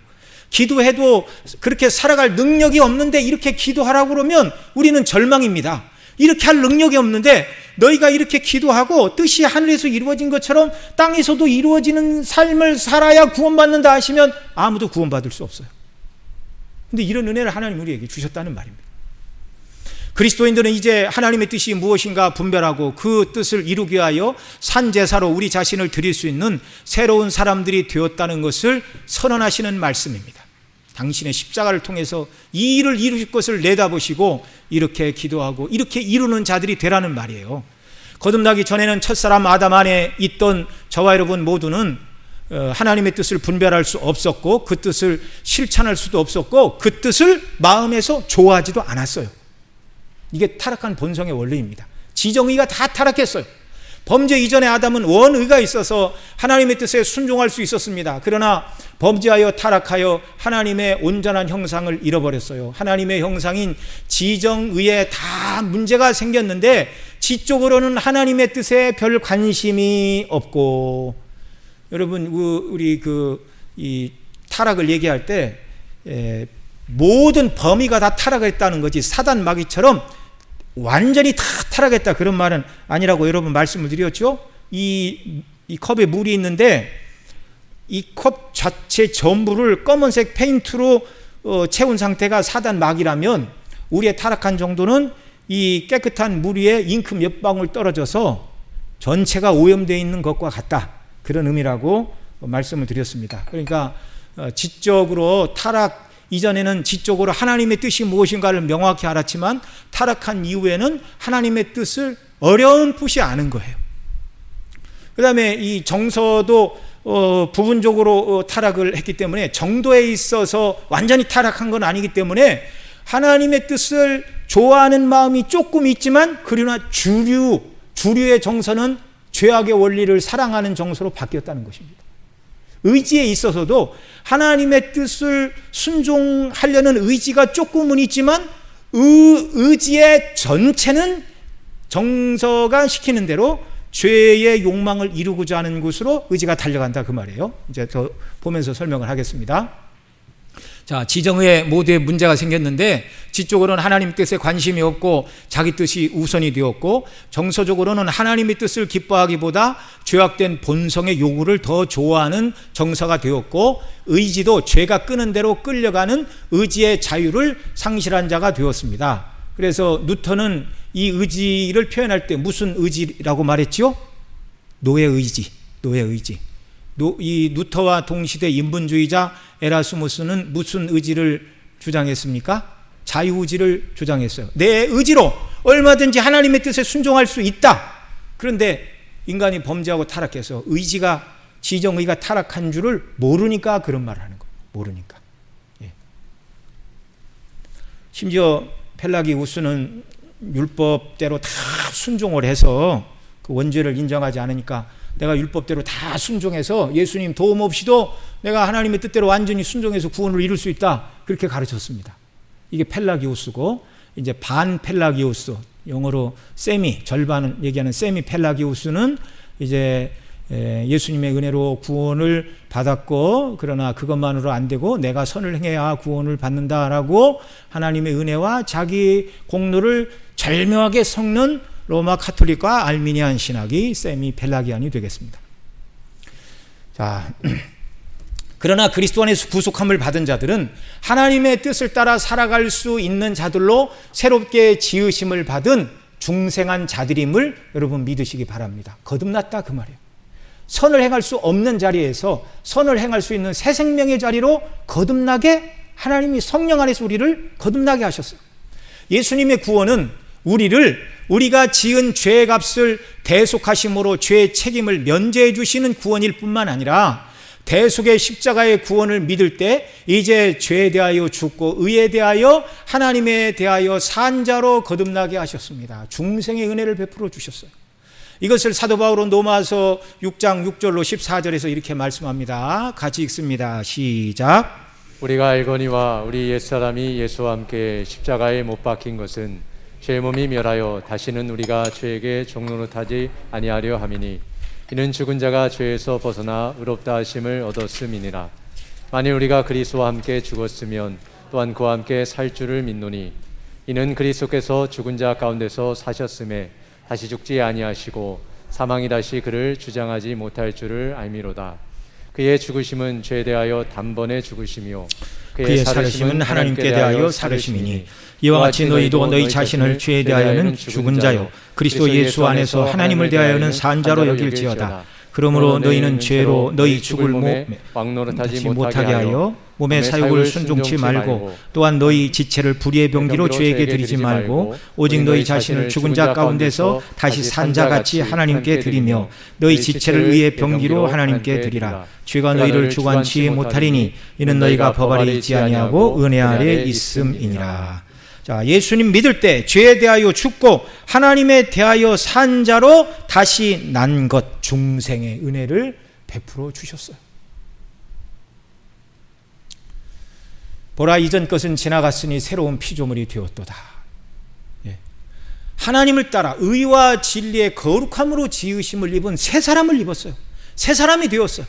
기도해도 그렇게 살아갈 능력이 없는데 이렇게 기도하라고 그러면 우리는 절망입니다. 이렇게 할 능력이 없는데 너희가 이렇게 기도하고 뜻이 하늘에서 이루어진 것처럼 땅에서도 이루어지는 삶을 살아야 구원받는다 하시면 아무도 구원받을 수 없어요. 근데 이런 은혜를 하나님 우리에게 주셨다는 말입니다. 그리스도인들은 이제 하나님의 뜻이 무엇인가 분별하고 그 뜻을 이루기 위하여 산제사로 우리 자신을 드릴 수 있는 새로운 사람들이 되었다는 것을 선언하시는 말씀입니다. 당신의 십자가를 통해서 이 일을 이루실 것을 내다보시고 이렇게 기도하고 이렇게 이루는 자들이 되라는 말이에요. 거듭나기 전에는 첫사람 아담 안에 있던 저와 여러분 모두는 하나님의 뜻을 분별할 수 없었고 그 뜻을 실천할 수도 없었고 그 뜻을 마음에서 좋아하지도 않았어요. 이게 타락한 본성의 원리입니다. 지정의가 다 타락했어요. 범죄 이전의 아담은 원의가 있어서 하나님의 뜻에 순종할 수 있었습니다. 그러나 범죄하여 타락하여 하나님의 온전한 형상을 잃어버렸어요. 하나님의 형상인 지정의에 다 문제가 생겼는데 지적으로는 하나님의 뜻에 별 관심이 없고, 여러분 우리 이 타락을 얘기할 때 모든 범위가 다 타락했다는 거지 사단 마귀처럼 완전히 다 타락했다 그런 말은 아니라고 여러분 말씀을 드렸죠. 이 컵에 물이 있는데 이 컵 자체 전부를 검은색 페인트로 채운 상태가 사단 마귀라면 우리의 타락한 정도는 이 깨끗한 물 위에 잉크 몇 방울 떨어져서 전체가 오염되어 있는 것과 같다, 그런 의미라고 말씀을 드렸습니다. 그러니까 지적으로 타락 이전에는 지적으로 하나님의 뜻이 무엇인가를 명확히 알았지만 타락한 이후에는 하나님의 뜻을 어렴풋이 아는 거예요. 그 다음에 이 정서도 부분적으로 타락을 했기 때문에 정도에 있어서 완전히 타락한 건 아니기 때문에 하나님의 뜻을 좋아하는 마음이 조금 있지만 그러나 주류의 정서는 죄악의 원리를 사랑하는 정서로 바뀌었다는 것입니다. 의지에 있어서도 하나님의 뜻을 순종하려는 의지가 조금은 있지만 의지의 전체는 정서가 시키는 대로 죄의 욕망을 이루고자 하는 곳으로 의지가 달려간다 그 말이에요. 이제 더 보면서 설명을 하겠습니다. 자, 지정의에 모두에 문제가 생겼는데 지적으로는 하나님 뜻에 관심이 없고 자기 뜻이 우선이 되었고 정서적으로는 하나님의 뜻을 기뻐하기보다 죄악된 본성의 요구를 더 좋아하는 정서가 되었고 의지도 죄가 끄는 대로 끌려가는 의지의 자유를 상실한 자가 되었습니다. 그래서 누턴은 이 의지를 표현할 때 무슨 의지라고 말했죠? 노예의지. 이 누터와 동시대 인본주의자 에라스무스는 무슨 의지를 주장했습니까? 자유의지를 주장했어요. 내 의지로 얼마든지 하나님의 뜻에 순종할 수 있다. 그런데 인간이 범죄하고 타락해서 지정의가 타락한 줄을 모르니까 그런 말을 하는 거예요. 모르니까. 예. 심지어 펠라기우스는 율법대로 다 순종을 해서 그 원죄를 인정하지 않으니까 내가 율법대로 다 순종해서 예수님 도움 없이도 내가 하나님의 뜻대로 완전히 순종해서 구원을 이룰 수 있다, 그렇게 가르쳤습니다. 이게 펠라기우스고, 이제 반 펠라기우스, 영어로 세미, 절반을 얘기하는 세미 펠라기우스는 이제 예수님의 은혜로 구원을 받았고 그러나 그것만으로 안 되고 내가 선을 행해야 구원을 받는다라고 하나님의 은혜와 자기 공로를 절묘하게 섞는 로마 카톨릭과 알미니안 신학이 세미 펠라기안이 되겠습니다. 자, 그러나 그리스도 안에서 구속함을 받은 자들은 하나님의 뜻을 따라 살아갈 수 있는 자들로 새롭게 지으심을 받은 중생한 자들임을 여러분 믿으시기 바랍니다. 거듭났다 그 말이에요. 선을 행할 수 없는 자리에서 선을 행할 수 있는 새 생명의 자리로 거듭나게 하나님이 성령 안에서 우리를 거듭나게 하셨어요. 예수님의 구원은 우리가 지은 죄의 값을 대속하심으로 죄의 책임을 면제해 주시는 구원일 뿐만 아니라 대속의 십자가의 구원을 믿을 때 이제 죄에 대하여 죽고 의에 대하여 하나님에 대하여 산 자로 거듭나게 하셨습니다. 중생의 은혜를 베풀어 주셨어요. 이것을 사도 바울은 로마서 6장 6절로 14절에서 이렇게 말씀합니다. 같이 읽습니다. 시작. 우리가 알거니와 우리 옛사람이 예수와 함께 십자가에 못 박힌 것은 죄의 몸이 멸하여 다시는 우리가 죄에게 종노릇하지 아니하려 함이니 이는 죽은 자가 죄에서 벗어나 의롭다 하심을 얻었음이니라. 만일 우리가 그리스도와 함께 죽었으면 또한 그와 함께 살 줄을 믿노니 이는 그리스도께서 죽은 자 가운데서 사셨음에 다시 죽지 아니하시고 사망이 다시 그를 주장하지 못할 줄을 알미로다. 그의 죽으심은 죄에 대하여 단번에 죽으심이요 그의 살으심은 하나님께 대하여 살으심이니 이와 같이 너희도 너희 자신을 죄에 대하여는 죽은 자요 그리스도 예수 안에서 하나님을 대하여는 산 자로 여길지어다. 그러므로 너희는 죄로 너희 죽을 몸에 왕노릇하지 못하게 하여 몸의 사욕을 순종치 말고 또한 너희 지체를 불의의 병기로 죄에게 드리지 말고 오직 너희 자신을 죽은 자 가운데서 다시 산 자같이 하나님께 드리며 너희 지체를 의의 병기로 하나님께 드리라. 죄가 너희를 주관치 못하리니 이는 너희가 법 아래 있지 아니하고 은혜 아래 있음이니라. 자, 예수님 믿을 때 죄에 대하여 죽고 하나님에 대하여 산 자로 다시 난 것, 중생의 은혜를 베풀어 주셨어요. 보라, 이전 것은 지나갔으니 새로운 피조물이 되었도다. 예. 하나님을 따라 의와 진리의 거룩함으로 지으심을 입은 새 사람을 입었어요. 새 사람이 되었어요.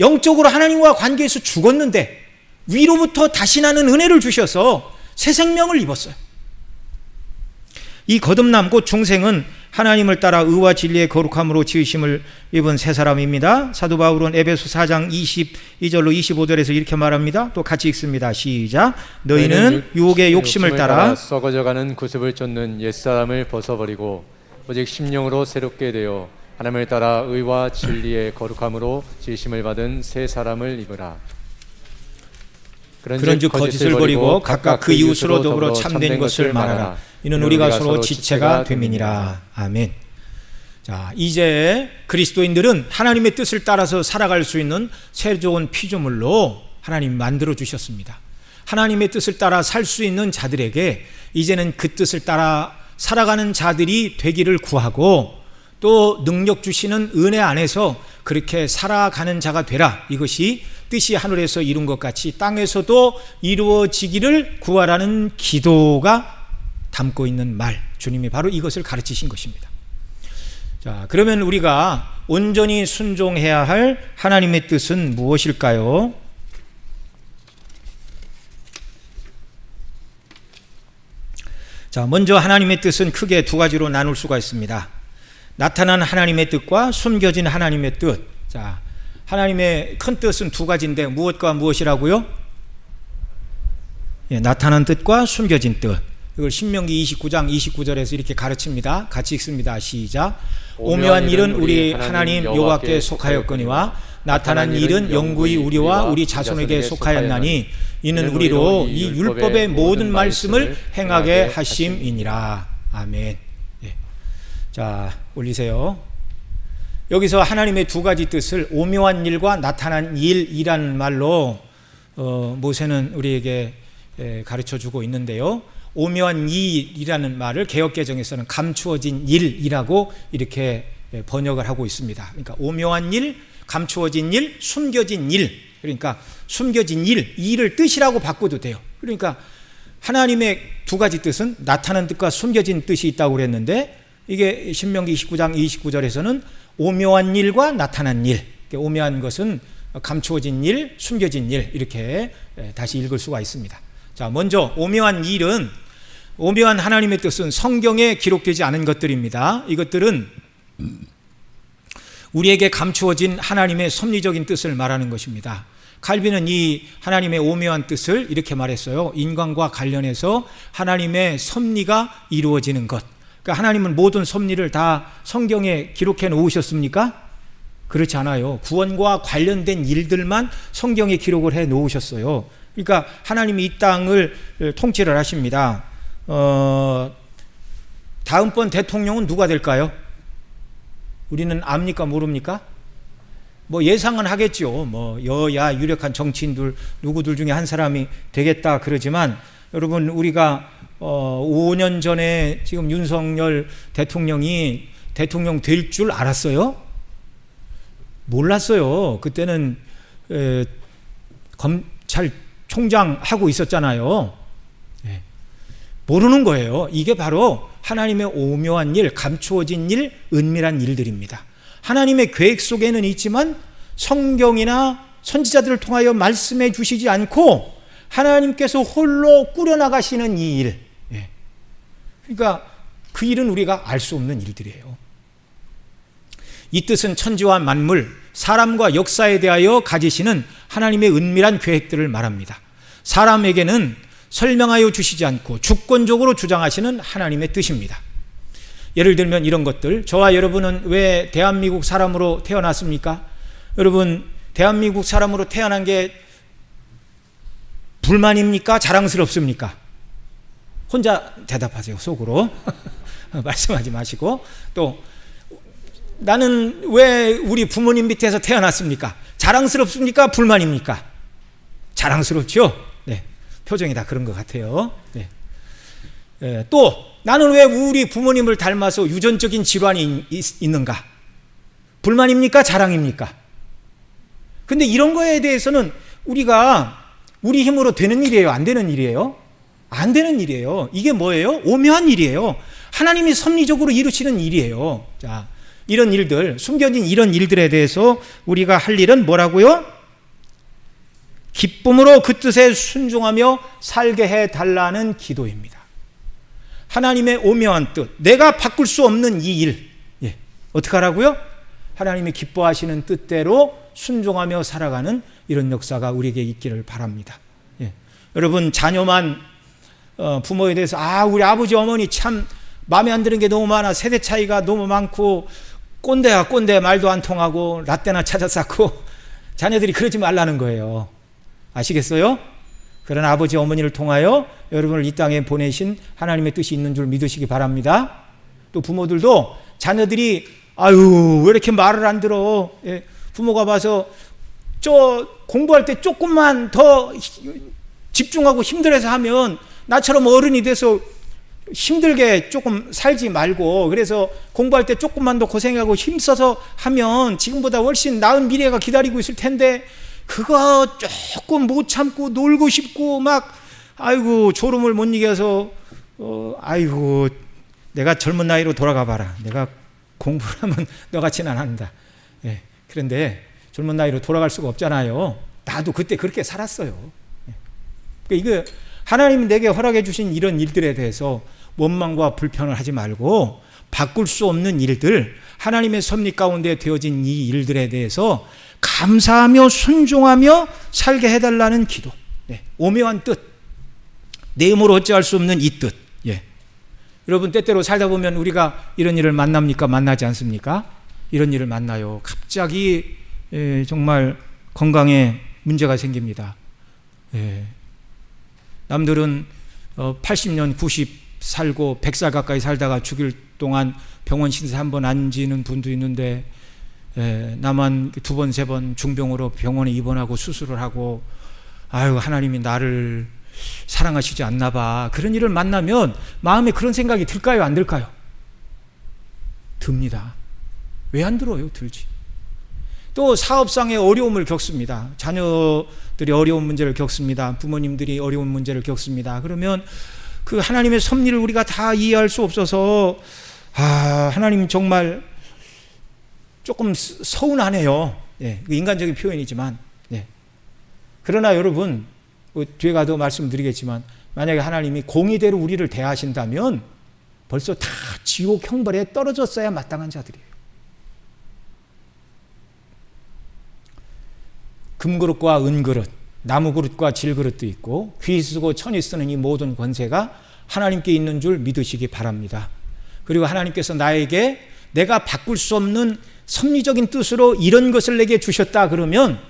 영적으로 하나님과 관계에서 죽었는데 위로부터 다시 나는 은혜를 주셔서 새 생명을 입었어요. 이 거듭남 곧 중생은 하나님을 따라 의와 진리의 거룩함으로 지으심을 입은 새 사람입니다. 사도 바울은 에베소 4장 22절로 25절에서 이렇게 말합니다. 또 같이 읽습니다. 시작. 너희는 유혹의 욕심을 따라 썩어져가는 구습을 쫓는 옛사람을 벗어버리고 오직 심령으로 새롭게 되어 하나님을 따라 의와 진리의 거룩함으로 지으심을 받은 새 사람을 입으라. 그런즉 거짓을 버리고 각각 그 이웃으로 더불어 참된 것을 말하라. 이는 우리가 서로 지체가 됨이니라. 아멘. 자, 이제 그리스도인들은 하나님의 뜻을 따라서 살아갈 수 있는 새 좋은 피조물로 하나님 만들어 주셨습니다. 하나님의 뜻을 따라 살 수 있는 자들에게 이제는 그 뜻을 따라 살아가는 자들이 되기를 구하고 또 능력 주시는 은혜 안에서 그렇게 살아가는 자가 되라. 이것이 뜻이 하늘에서 이룬 것 같이 땅에서도 이루어지기를 구하라는 기도가 담고 있는 말, 주님이 바로 이것을 가르치신 것입니다. 자, 그러면 우리가 온전히 순종해야 할 하나님의 뜻은 무엇일까요? 자, 먼저 하나님의 뜻은 크게 두 가지로 나눌 수가 있습니다. 나타난 하나님의 뜻과 숨겨진 하나님의 뜻. 자, 하나님의 큰 뜻은 두 가지인데 무엇과 무엇이라고요? 예, 나타난 뜻과 숨겨진 뜻. 이걸 신명기 29장 29절에서 이렇게 가르칩니다. 같이 읽습니다. 시작. 오묘한 일은 우리 하나님 여호와께 속하였거니와 나타난 일은 영구히 우리와 우리 자손에게 속하였나니 이는 우리로 이 율법의 모든 말씀을 행하게 하심이니라. 아멘. 예. 자, 올리세요. 여기서 하나님의 두 가지 뜻을 오묘한 일과 나타난 일이라는 말로 모세는 우리에게 가르쳐주고 있는데요. 오묘한 일이라는 말을 개역개정에서는 감추어진 일이라고 이렇게 번역을 하고 있습니다. 그러니까 오묘한 일, 감추어진 일, 숨겨진 일. 그러니까 숨겨진 일을 뜻이라고 바꿔도 돼요. 그러니까 하나님의 두 가지 뜻은 나타난 뜻과 숨겨진 뜻이 있다고 그랬는데 이게 신명기 29장 29절에서는 오묘한 일과 나타난 일. 오묘한 것은 감추어진 일, 숨겨진 일 이렇게 다시 읽을 수가 있습니다. 자, 먼저 오묘한 일은 오묘한 하나님의 뜻은 성경에 기록되지 않은 것들입니다. 이것들은 우리에게 감추어진 하나님의 섭리적인 뜻을 말하는 것입니다. 칼빈은 이 하나님의 오묘한 뜻을 이렇게 말했어요. 인간과 관련해서 하나님의 섭리가 이루어지는 것. 그러니까 하나님은 모든 섭리를 다 성경에 기록해 놓으셨습니까? 그렇지 않아요. 구원과 관련된 일들만 성경에 기록을 해 놓으셨어요. 그러니까 하나님이 이 땅을 통치를 하십니다. 다음번 대통령은 누가 될까요? 우리는 압니까 모릅니까? 뭐 예상은 하겠죠. 뭐 여야 유력한 정치인들 누구들 중에 한 사람이 되겠다 그러지만, 여러분 우리가 5년 전에 지금 윤석열 대통령이 대통령 될 줄 알았어요? 몰랐어요. 그때는 검찰총장 하고 있었잖아요. 모르는 거예요. 이게 바로 하나님의 오묘한 일, 감추어진 일, 은밀한 일들입니다. 하나님의 계획 속에는 있지만 성경이나 선지자들을 통하여 말씀해 주시지 않고 하나님께서 홀로 꾸려나가시는 이 일. 그러니까 그 일은 우리가 알 수 없는 일들이에요. 이 뜻은 천지와 만물, 사람과 역사에 대하여 가지시는 하나님의 은밀한 계획들을 말합니다. 사람에게는 설명하여 주시지 않고 주권적으로 주장하시는 하나님의 뜻입니다. 예를 들면 이런 것들, 저와 여러분은 왜 대한민국 사람으로 태어났습니까? 여러분, 대한민국 사람으로 태어난 게 불만입니까? 자랑스럽습니까? 혼자 대답하세요, 속으로. 말씀하지 마시고. 또 나는 왜 우리 부모님 밑에서 태어났습니까? 자랑스럽습니까? 불만입니까? 자랑스럽죠? 네, 표정이 다 그런 것 같아요. 네. 또 나는 왜 우리 부모님을 닮아서 유전적인 질환이 있는가? 불만입니까? 자랑입니까? 근데 이런 거에 대해서는 우리가 우리 힘으로 되는 일이에요? 안 되는 일이에요? 안 되는 일이에요. 이게 뭐예요? 오묘한 일이에요. 하나님이 섭리적으로 이루시는 일이에요. 자, 이런 일들, 숨겨진 이런 일들에 대해서 우리가 할 일은 뭐라고요? 기쁨으로 그 뜻에 순종하며 살게 해달라는 기도입니다. 하나님의 오묘한 뜻, 내가 바꿀 수 없는 이 일, 어떻게 하라고요? 하나님이 기뻐하시는 뜻대로 순종하며 살아가는 이런 역사가 우리에게 있기를 바랍니다. 여러분, 자녀만 부모에 대해서 우리 아버지 어머니 참 마음에 안 드는 게 너무 많아, 세대 차이가 너무 많고 꼰대야 꼰대, 말도 안 통하고 라떼나 찾아 쌓고, 자녀들이 그러지 말라는 거예요. 아시겠어요? 그런 아버지 어머니를 통하여 여러분을 이 땅에 보내신 하나님의 뜻이 있는 줄 믿으시기 바랍니다. 또 부모들도 자녀들이 왜 이렇게 말을 안 들어, 부모가 봐서 저 공부할 때 조금만 더 집중하고 힘들어서 하면 나처럼 어른이 돼서 힘들게 조금 살지 말고, 그래서 공부할 때 조금만 더 고생하고 힘써서 하면 지금보다 훨씬 나은 미래가 기다리고 있을 텐데, 그거 조금 못 참고 놀고 싶고 막 졸음을 못 이겨서 내가 젊은 나이로 돌아가 봐라, 내가 공부를 하면 너같이는 안 한다. 그런데 젊은 나이로 돌아갈 수가 없잖아요. 나도 그때 그렇게 살았어요. 이거 하나님이 내게 허락해 주신 이런 일들에 대해서 원망과 불평을 하지 말고, 바꿀 수 없는 일들, 하나님의 섭리 가운데 되어진 이 일들에 대해서 감사하며 순종하며 살게 해달라는 기도. 오묘한 뜻, 내 힘으로 어찌할 수 없는 이 뜻. 여러분, 때때로 살다 보면 우리가 이런 일을 만납니까? 만나지 않습니까? 이런 일을 만나요. 갑자기 정말 건강에 문제가 생깁니다. 남들은 80년, 90 살고 100살 가까이 살다가 죽일 동안 병원 신세 한 번 앉는 분도 있는데, 나만 2번, 3번 중병으로 병원에 입원하고 수술을 하고, 하나님이 나를 사랑하시지 않나 봐. 그런 일을 만나면 마음에 그런 생각이 들까요? 안 들까요? 듭니다. 왜 안 들어요? 들지. 또 사업상의 어려움을 겪습니다. 자녀들이 어려운 문제를 겪습니다. 부모님들이 어려운 문제를 겪습니다. 그러면 그 하나님의 섭리를 우리가 다 이해할 수 없어서 하나님 정말 조금 서운하네요. 인간적인 표현이지만, 그러나 여러분, 뒤에 가도 말씀드리겠지만 만약에 하나님이 공의대로 우리를 대하신다면 벌써 다 지옥 형벌에 떨어졌어야 마땅한 자들이에요. 금그릇과 은그릇, 나무그릇과 질그릇도 있고 귀 쓰고 천이 쓰는 이 모든 권세가 하나님께 있는 줄 믿으시기 바랍니다. 그리고 하나님께서 나에게 내가 바꿀 수 없는 섭리적인 뜻으로 이런 것을 내게 주셨다 그러면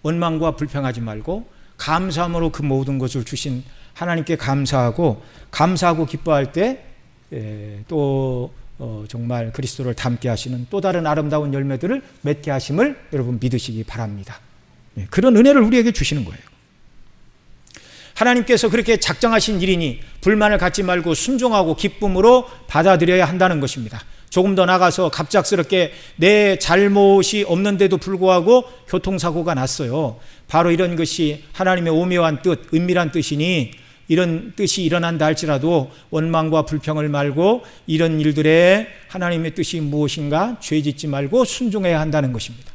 원망과 불평하지 말고 감사함으로 그 모든 것을 주신 하나님께 감사하고 기뻐할 때 또 정말 그리스도를 닮게 하시는 또 다른 아름다운 열매들을 맺게 하심을 여러분 믿으시기 바랍니다. 그런 은혜를 우리에게 주시는 거예요. 하나님께서 그렇게 작정하신 일이니 불만을 갖지 말고 순종하고 기쁨으로 받아들여야 한다는 것입니다. 조금 더 나가서 갑작스럽게 내 잘못이 없는데도 불구하고 교통사고가 났어요. 바로 이런 것이 하나님의 오묘한 뜻, 은밀한 뜻이니 이런 뜻이 일어난다 할지라도 원망과 불평을 말고 이런 일들에 하나님의 뜻이 무엇인가 죄짓지 말고 순종해야 한다는 것입니다.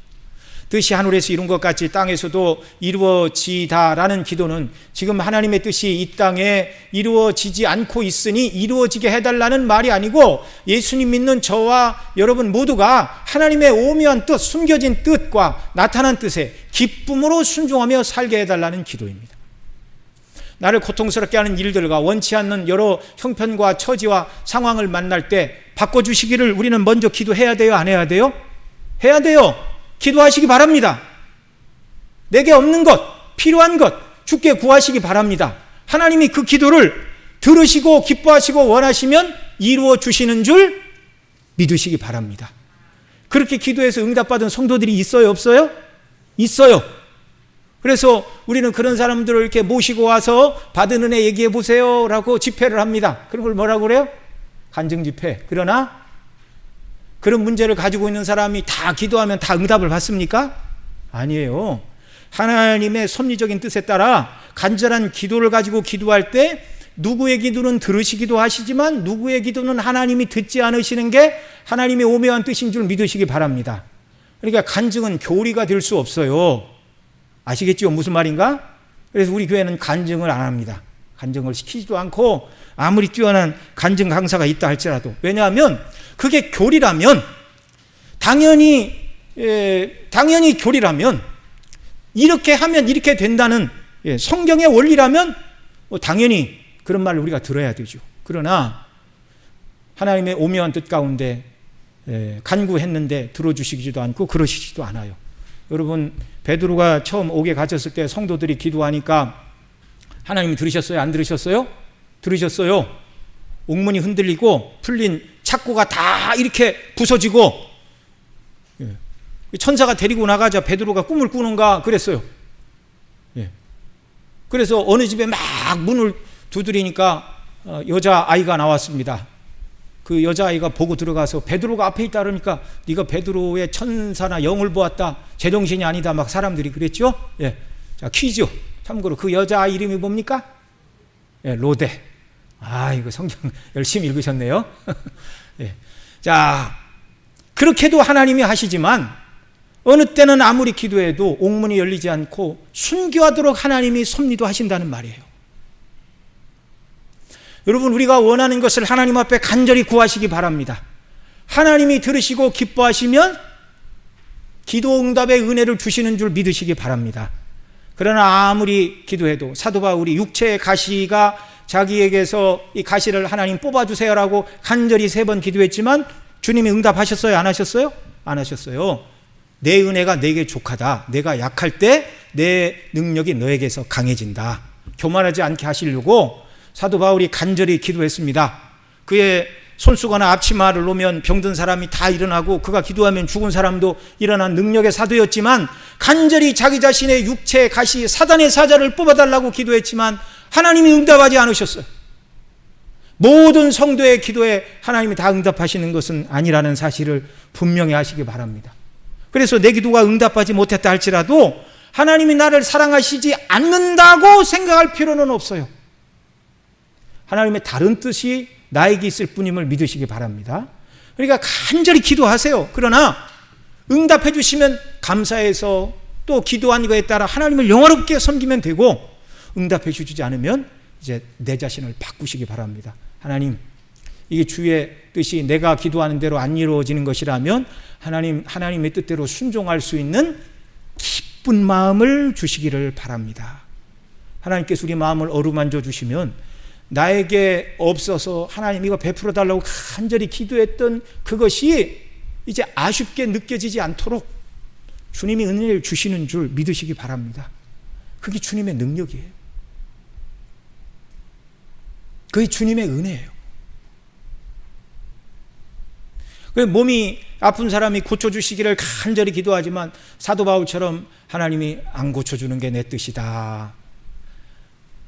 뜻이 하늘에서 이룬 것 같이 땅에서도 이루어지다라는 기도는 지금 하나님의 뜻이 이 땅에 이루어지지 않고 있으니 이루어지게 해달라는 말이 아니고 예수님 믿는 저와 여러분 모두가 하나님의 오묘한 뜻, 숨겨진 뜻과 나타난 뜻에 기쁨으로 순종하며 살게 해달라는 기도입니다. 나를 고통스럽게 하는 일들과 원치 않는 여러 형편과 처지와 상황을 만날 때 바꿔주시기를 우리는 먼저 기도해야 돼요? 안 해야 돼요? 해야 돼요. 기도하시기 바랍니다. 내게 없는 것, 필요한 것 주께 구하시기 바랍니다. 하나님이 그 기도를 들으시고 기뻐하시고 원하시면 이루어 주시는 줄 믿으시기 바랍니다. 그렇게 기도해서 응답받은 성도들이 있어요? 없어요? 있어요. 그래서 우리는 그런 사람들을 이렇게 모시고 와서 받은 은혜 얘기해 보세요 라고 집회를 합니다. 그런 걸 뭐라고 그래요? 간증 집회. 그러나 그런 문제를 가지고 있는 사람이 다 기도하면 다 응답을 받습니까? 아니에요. 하나님의 섭리적인 뜻에 따라 간절한 기도를 가지고 기도할 때 누구의 기도는 들으시기도 하시지만 누구의 기도는 하나님이 듣지 않으시는 게 하나님의 오묘한 뜻인 줄 믿으시기 바랍니다. 그러니까 간증은 교리가 될 수 없어요. 아시겠죠? 무슨 말인가? 그래서 우리 교회는 간증을 안 합니다. 간증을 시키지도 않고 아무리 뛰어난 간증 강사가 있다 할지라도. 왜냐하면 그게 교리라면 당연히 교리라면 이렇게 하면 이렇게 된다는 성경의 원리라면 당연히 그런 말을 우리가 들어야 되죠. 그러나 하나님의 오묘한 뜻 가운데 간구했는데 들어주시지도 않고 그러시지도 않아요. 여러분 베드로가 처음 옥에 갇혔을 때 성도들이 기도하니까 하나님이 들으셨어요? 안 들으셨어요? 들으셨어요. 옥문이 흔들리고 풀린 착고가 다 이렇게 부서지고 천사가 데리고 나가자 베드로가 꿈을 꾸는가 그랬어요. 그래서 어느 집에 막 문을 두드리니까 여자아이가 나왔습니다. 그 여자아이가 보고 들어가서 베드로가 앞에 있다 그러니까 네가 베드로의 천사나 영을 보았다. 제정신이 아니다. 막 사람들이 그랬죠. 자, 퀴즈. 참고로 그 여자아이 이름이 뭡니까? 로데. 이거 성경 열심히 읽으셨네요. 자, 그렇게도 하나님이 하시지만 어느 때는 아무리 기도해도 옥문이 열리지 않고 순교하도록 하나님이 섭리도 하신다는 말이에요. 여러분 우리가 원하는 것을 하나님 앞에 간절히 구하시기 바랍니다. 하나님이 들으시고 기뻐하시면 기도 응답의 은혜를 주시는 줄 믿으시기 바랍니다. 그러나 아무리 기도해도 사도 바울이 육체의 가시가 자기에게서 이 가시를 하나님 뽑아주세요라고 간절히 3번 기도했지만 주님이 응답하셨어요? 안 하셨어요? 안 하셨어요. 내 은혜가 내게 족하다. 내가 약할 때 내 능력이 너에게서 강해진다. 교만하지 않게 하시려고 사도 바울이 간절히 기도했습니다. 그의 손수건나 앞치마를 놓으면 병든 사람이 다 일어나고 그가 기도하면 죽은 사람도 일어난 능력의 사도였지만 간절히 자기 자신의 육체의 가시 사단의 사자를 뽑아달라고 기도했지만 하나님이 응답하지 않으셨어요. 모든 성도의 기도에 하나님이 다 응답하시는 것은 아니라는 사실을 분명히 아시기 바랍니다. 그래서 내 기도가 응답하지 못했다 할지라도 하나님이 나를 사랑하시지 않는다고 생각할 필요는 없어요. 하나님의 다른 뜻이 나에게 있을 뿐임을 믿으시기 바랍니다. 그러니까 간절히 기도하세요. 그러나 응답해 주시면 감사해서 또 기도한 거에 따라 하나님을 영화롭게 섬기면 되고 응답해 주지 않으면 이제 내 자신을 바꾸시기 바랍니다. 하나님, 이게 주의 뜻이 내가 기도하는 대로 안 이루어지는 것이라면 하나님의 뜻대로 순종할 수 있는 기쁜 마음을 주시기를 바랍니다. 하나님께서 우리 마음을 어루만져 주시면 나에게 없어서 하나님 이거 베풀어 달라고 간절히 기도했던 그것이 이제 아쉽게 느껴지지 않도록 주님이 은혜를 주시는 줄 믿으시기 바랍니다. 그게 주님의 능력이에요. 그게 주님의 은혜예요. 몸이 아픈 사람이 고쳐주시기를 간절히 기도하지만 사도 바울처럼 하나님이 안 고쳐주는 게 내 뜻이다,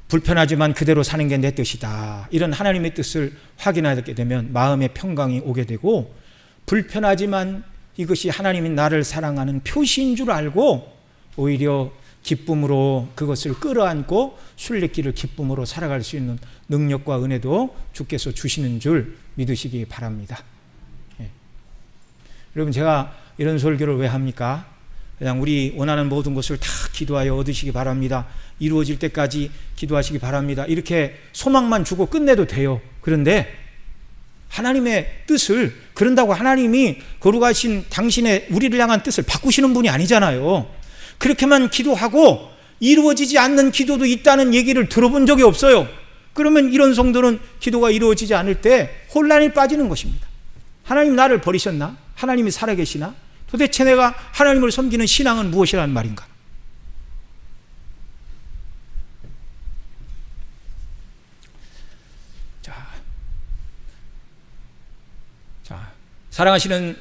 불편하지만 그대로 사는 게 내 뜻이다, 이런 하나님의 뜻을 확인하게 되면 마음의 평강이 오게 되고, 불편하지만 이것이 하나님이 나를 사랑하는 표시인 줄 알고 오히려 기쁨으로 그것을 끌어안고 순례길을 기쁨으로 살아갈 수 있는 능력과 은혜도 주께서 주시는 줄 믿으시기 바랍니다. 여러분, 제가 이런 설교를 왜 합니까? 그냥 우리 원하는 모든 것을 다 기도하여 얻으시기 바랍니다, 이루어질 때까지 기도하시기 바랍니다, 이렇게 소망만 주고 끝내도 돼요. 그런데 하나님의 뜻을, 그런다고 하나님이 거룩하신 당신의 우리를 향한 뜻을 바꾸시는 분이 아니잖아요. 그렇게만 기도하고 이루어지지 않는 기도도 있다는 얘기를 들어본 적이 없어요. 그러면 이런 성도는 기도가 이루어지지 않을 때 혼란에 빠지는 것입니다. 하나님 나를 버리셨나? 하나님이 살아계시나? 도대체 내가 하나님을 섬기는 신앙은 무엇이라는 말인가? 자, 사랑하시는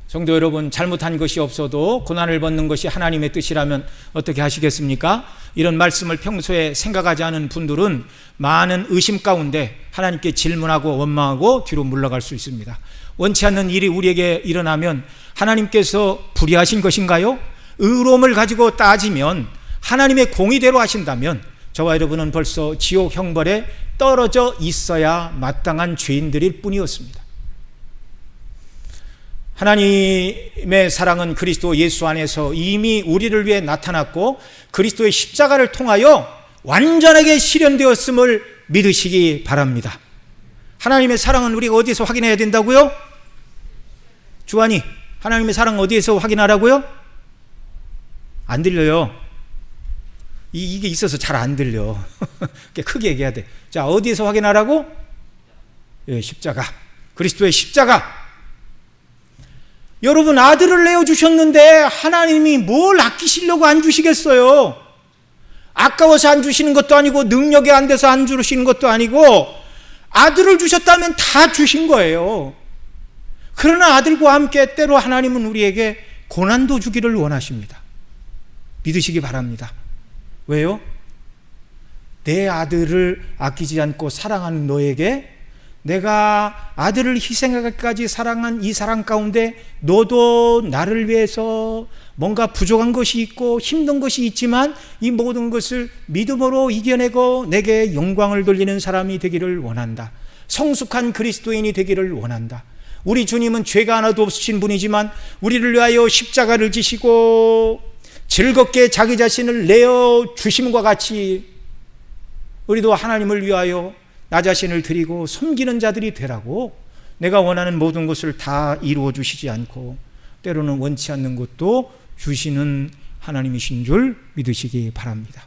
성도 여러분, 잘못한 것이 없어도 고난을 받는 것이 하나님의 뜻이라면 어떻게 하시겠습니까? 이런 말씀을 평소에 생각하지 않은 분들은 많은 의심 가운데 하나님께 질문하고 원망하고 뒤로 물러갈 수 있습니다. 원치 않는 일이 우리에게 일어나면 하나님께서 불의하신 것인가요? 의로움을 가지고 따지면 하나님의 공의대로 하신다면 저와 여러분은 벌써 지옥 형벌에 떨어져 있어야 마땅한 죄인들일 뿐이었습니다. 하나님의 사랑은 그리스도 예수 안에서 이미 우리를 위해 나타났고 그리스도의 십자가를 통하여 완전하게 실현되었음을 믿으시기 바랍니다. 하나님의 사랑은 우리가 어디에서 확인해야 된다고요? 주환이, 하나님의 사랑 어디에서 확인하라고요? 안 들려요. 이게 있어서 잘 안 들려. 크게 얘기해야 돼. 자, 어디에서 확인하라고? 예, 십자가. 그리스도의 십자가. 여러분, 아들을 내어주셨는데 하나님이 뭘 아끼시려고 안 주시겠어요? 아까워서 안 주시는 것도 아니고 능력이 안 돼서 안 주시는 것도 아니고 아들을 주셨다면 다 주신 거예요. 그러나 아들과 함께 때로 하나님은 우리에게 고난도 주기를 원하십니다. 믿으시기 바랍니다. 왜요? 내 아들을 아끼지 않고 사랑하는 너에게 내가 아들을 희생하기까지 사랑한 이 사랑 가운데 너도 나를 위해서 뭔가 부족한 것이 있고 힘든 것이 있지만 이 모든 것을 믿음으로 이겨내고 내게 영광을 돌리는 사람이 되기를 원한다. 성숙한 그리스도인이 되기를 원한다. 우리 주님은 죄가 하나도 없으신 분이지만 우리를 위하여 십자가를 지시고 즐겁게 자기 자신을 내어 주심과 같이 우리도 하나님을 위하여 나 자신을 드리고 섬기는 자들이 되라고, 내가 원하는 모든 것을 다 이루어 주시지 않고 때로는 원치 않는 것도 주시는 하나님이신 줄 믿으시기 바랍니다.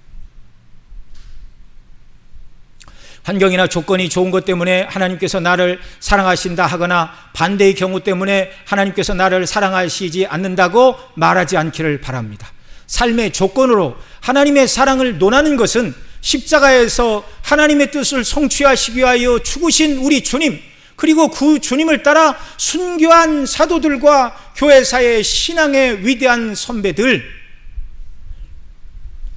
환경이나 조건이 좋은 것 때문에 하나님께서 나를 사랑하신다 하거나 반대의 경우 때문에 하나님께서 나를 사랑하시지 않는다고 말하지 않기를 바랍니다. 삶의 조건으로 하나님의 사랑을 논하는 것은 십자가에서 하나님의 뜻을 성취하시기 위하여 죽으신 우리 주님, 그리고 그 주님을 따라 순교한 사도들과 교회사의 신앙의 위대한 선배들,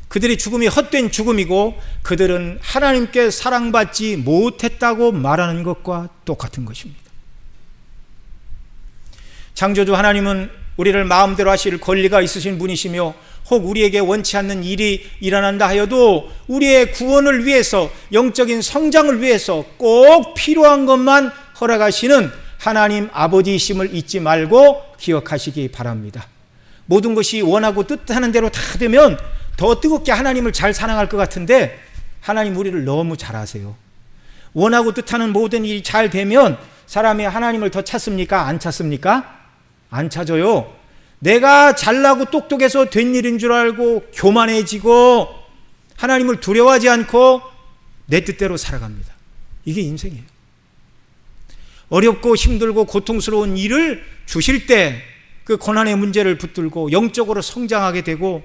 그들의 죽음이 헛된 죽음이고 그들은 하나님께 사랑받지 못했다고 말하는 것과 똑같은 것입니다. 창조주 하나님은 우리를 마음대로 하실 권리가 있으신 분이시며 혹 우리에게 원치 않는 일이 일어난다 하여도 우리의 구원을 위해서, 영적인 성장을 위해서 꼭 필요한 것만 허락하시는 하나님 아버지이심을 잊지 말고 기억하시기 바랍니다. 모든 것이 원하고 뜻하는 대로 다 되면 더 뜨겁게 하나님을 잘 사랑할 것 같은데 하나님 우리를 너무 잘 아세요. 원하고 뜻하는 모든 일이 잘 되면 사람이 하나님을 더 찾습니까? 안 찾습니까? 안 찾아요. 내가 잘나고 똑똑해서 된 일인 줄 알고 교만해지고 하나님을 두려워하지 않고 내 뜻대로 살아갑니다. 이게 인생이에요. 어렵고 힘들고 고통스러운 일을 주실 때 그 고난의 문제를 붙들고 영적으로 성장하게 되고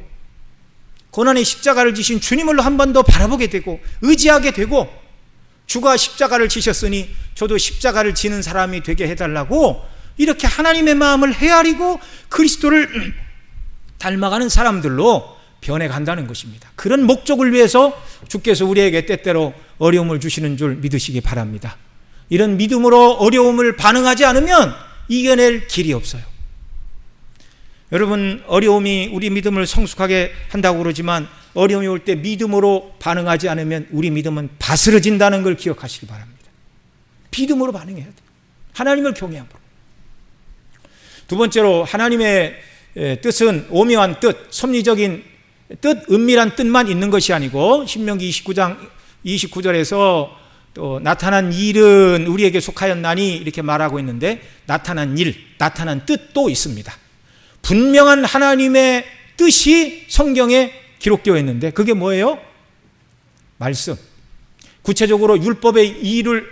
고난의 십자가를 지신 주님을 한 번 더 바라보게 되고 의지하게 되고 주가 십자가를 지셨으니 저도 십자가를 지는 사람이 되게 해달라고 이렇게 하나님의 마음을 헤아리고 그리스도를 닮아가는 사람들로 변해간다는 것입니다. 그런 목적을 위해서 주께서 우리에게 때때로 어려움을 주시는 줄 믿으시기 바랍니다. 이런 믿음으로 어려움을 반응하지 않으면 이겨낼 길이 없어요. 여러분, 어려움이 우리 믿음을 성숙하게 한다고 그러지만 어려움이 올 때 믿음으로 반응하지 않으면 우리 믿음은 바스러진다는 걸 기억하시기 바랍니다. 믿음으로 반응해야 돼요. 하나님을 경외함으로. 두 번째로 하나님의 뜻은 오묘한 뜻, 섭리적인 뜻, 은밀한 뜻만 있는 것이 아니고 신명기 29장 29절에서 또 나타난 일은 우리에게 속하였나니 이렇게 말하고 있는데 나타난 일, 나타난 뜻도 있습니다. 분명한 하나님의 뜻이 성경에 기록되어 있는데 그게 뭐예요? 말씀. 구체적으로 율법의 일을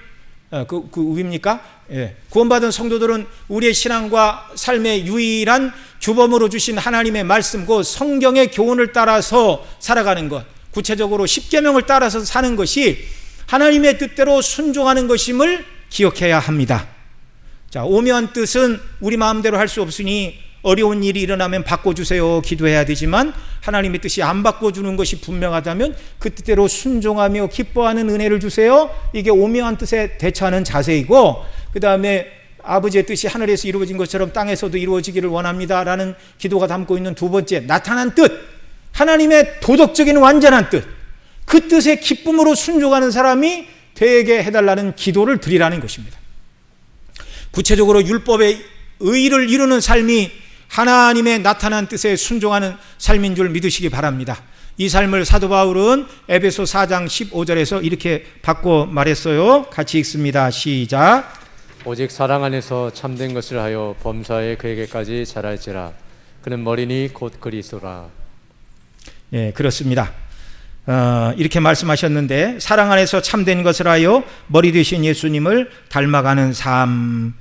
의미입니까? 예. 구원받은 성도들은 우리의 신앙과 삶의 유일한 주범으로 주신 하나님의 말씀, 그 성경의 교훈을 따라서 살아가는 것, 구체적으로 십계명을 따라서 사는 것이 하나님의 뜻대로 순종하는 것임을 기억해야 합니다. 자, 오묘한 뜻은 우리 마음대로 할 수 없으니 어려운 일이 일어나면 바꿔주세요 기도해야 되지만 하나님의 뜻이 안 바꿔주는 것이 분명하다면 그 뜻대로 순종하며 기뻐하는 은혜를 주세요. 이게 오묘한 뜻에 대처하는 자세이고, 그 다음에 아버지의 뜻이 하늘에서 이루어진 것처럼 땅에서도 이루어지기를 원합니다 라는 기도가 담고 있는 두 번째 나타난 뜻, 하나님의 도덕적인 완전한 뜻, 그 뜻에 기쁨으로 순종하는 사람이 되게 해달라는 기도를 드리라는 것입니다. 구체적으로 율법의 의를 이루는 삶이 하나님의 나타난 뜻에 순종하는 삶인 줄 믿으시기 바랍니다. 이 삶을 사도 바울은 에베소 4장 15절에서 이렇게 바꿔 말했어요. 같이 읽습니다. 시작. 오직 사랑 안에서 참된 것을 하여 범사에 그에게까지 자랄지라. 그는 머리니 곧 그리스도라. 예, 그렇습니다. 이렇게 말씀하셨는데 사랑 안에서 참된 것을 하여 머리 되신 예수님을 닮아가는 삶,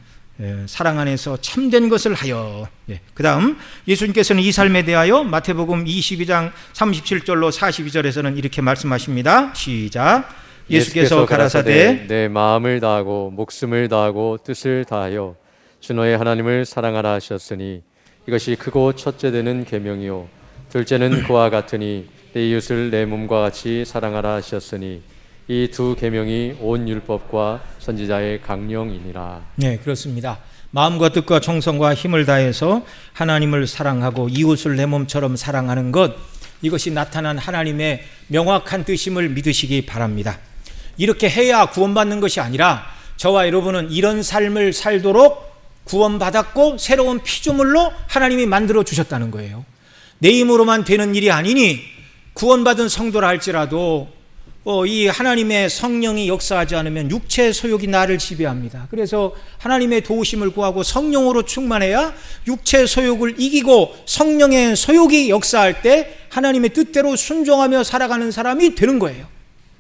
사랑 안에서 참된 것을 하여. 그 다음 예수님께서는 이 삶에 대하여 마태복음 22장 37절로 42절에서는 이렇게 말씀하십니다. 시작. 예수께서 가라사대 내 마음을 다하고 목숨을 다하고 뜻을 다하여 주 너의 하나님을 사랑하라 하셨으니 이것이 크고 첫째 되는 계명이요 둘째는 그와 같으니 내 이웃을 내 몸과 같이 사랑하라 하셨으니 이 두 계명이 온 율법과 선지자의 강령이니라. 네, 그렇습니다. 마음과 뜻과 정성과 힘을 다해서 하나님을 사랑하고 이웃을 내 몸처럼 사랑하는 것, 이것이 나타난 하나님의 명확한 뜻임을 믿으시기 바랍니다. 이렇게 해야 구원받는 것이 아니라 저와 여러분은 이런 삶을 살도록 구원받았고 새로운 피조물로 하나님이 만들어 주셨다는 거예요. 내 힘으로만 되는 일이 아니니 구원받은 성도라 할지라도 이 하나님의 성령이 역사하지 않으면 육체의 소욕이 나를 지배합니다. 그래서 하나님의 도우심을 구하고 성령으로 충만해야 육체의 소욕을 이기고 성령의 소욕이 역사할 때 하나님의 뜻대로 순종하며 살아가는 사람이 되는 거예요.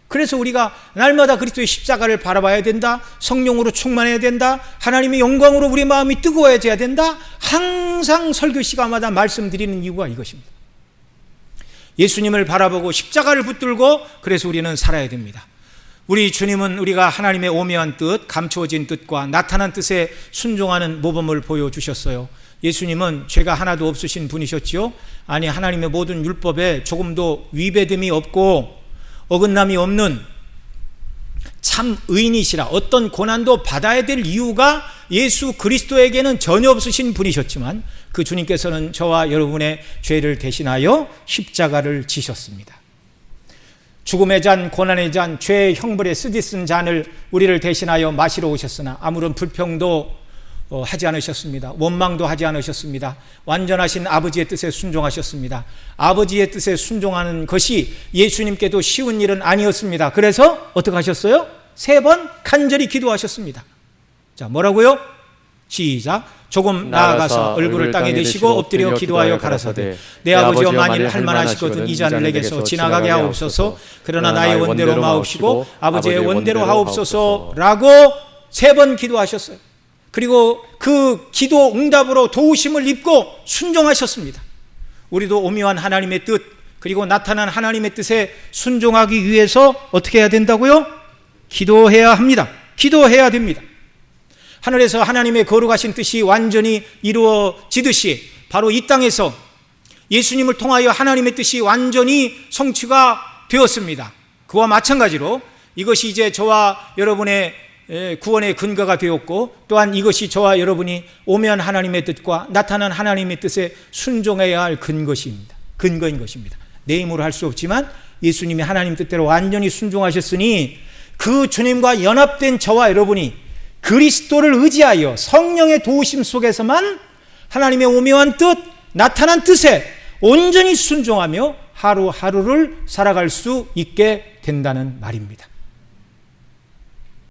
그래서 우리가 날마다 그리스도의 십자가를 바라봐야 된다. 성령으로 충만해야 된다. 하나님의 영광으로 우리 마음이 뜨거워져야 된다. 항상 설교 시간마다 말씀드리는 이유가 이것입니다. 예수님을 바라보고 십자가를 붙들고 그래서 우리는 살아야 됩니다. 우리 주님은 우리가 하나님의 오묘한 뜻, 감추어진 뜻과 나타난 뜻에 순종하는 모범을 보여주셨어요. 예수님은 죄가 하나도 없으신 분이셨지요. 아니, 하나님의 모든 율법에 조금도 위배됨이 없고 어긋남이 없는 참 의인이시라. 어떤 고난도 받아야 될 이유가 예수 그리스도에게는 전혀 없으신 분이셨지만 그 주님께서는 저와 여러분의 죄를 대신하여 십자가를 지셨습니다. 죽음의 잔, 고난의 잔, 죄의 형벌에 쓰디쓴 잔을 우리를 대신하여 마시러 오셨으나 아무런 불평도 하지 않으셨습니다. 원망도 하지 않으셨습니다. 완전하신 아버지의 뜻에 순종하셨습니다. 아버지의 뜻에 순종하는 것이 예수님께도 쉬운 일은 아니었습니다. 그래서 어떻게 하셨어요? 3번 간절히 기도하셨습니다. 자, 뭐라고요? 시작. 조금 나아가서 얼굴을 땅에 대시고 엎드려 기도하여 가라사대 내 아버지여 만일 할만하시거든 이 잔을 내게서 지나가게 하옵소서. 그러나 나의 원대로 마옵시고 아버지의 원대로 하옵소서 라고 3번 기도하셨어요. 그리고 그 기도 응답으로 도우심을 입고 순종하셨습니다. 우리도 오묘한 하나님의 뜻 그리고 나타난 하나님의 뜻에 순종하기 위해서 어떻게 해야 된다고요? 기도해야 합니다. 기도해야 됩니다. 하늘에서 하나님의 거룩하신 뜻이 완전히 이루어지듯이 바로 이 땅에서 예수님을 통하여 하나님의 뜻이 완전히 성취가 되었습니다. 그와 마찬가지로 이것이 이제 저와 여러분의 구원의 근거가 되었고 또한 이것이 저와 여러분이 오면 하나님의 뜻과 나타난 하나님의 뜻에 순종해야 할 근거인 것입니다. 내 힘으로 할 수 없지만 예수님이 하나님 뜻대로 완전히 순종하셨으니 그 주님과 연합된 저와 여러분이 그리스도를 의지하여 성령의 도우심 속에서만 하나님의 오묘한 뜻, 나타난 뜻에 온전히 순종하며 하루하루를 살아갈 수 있게 된다는 말입니다.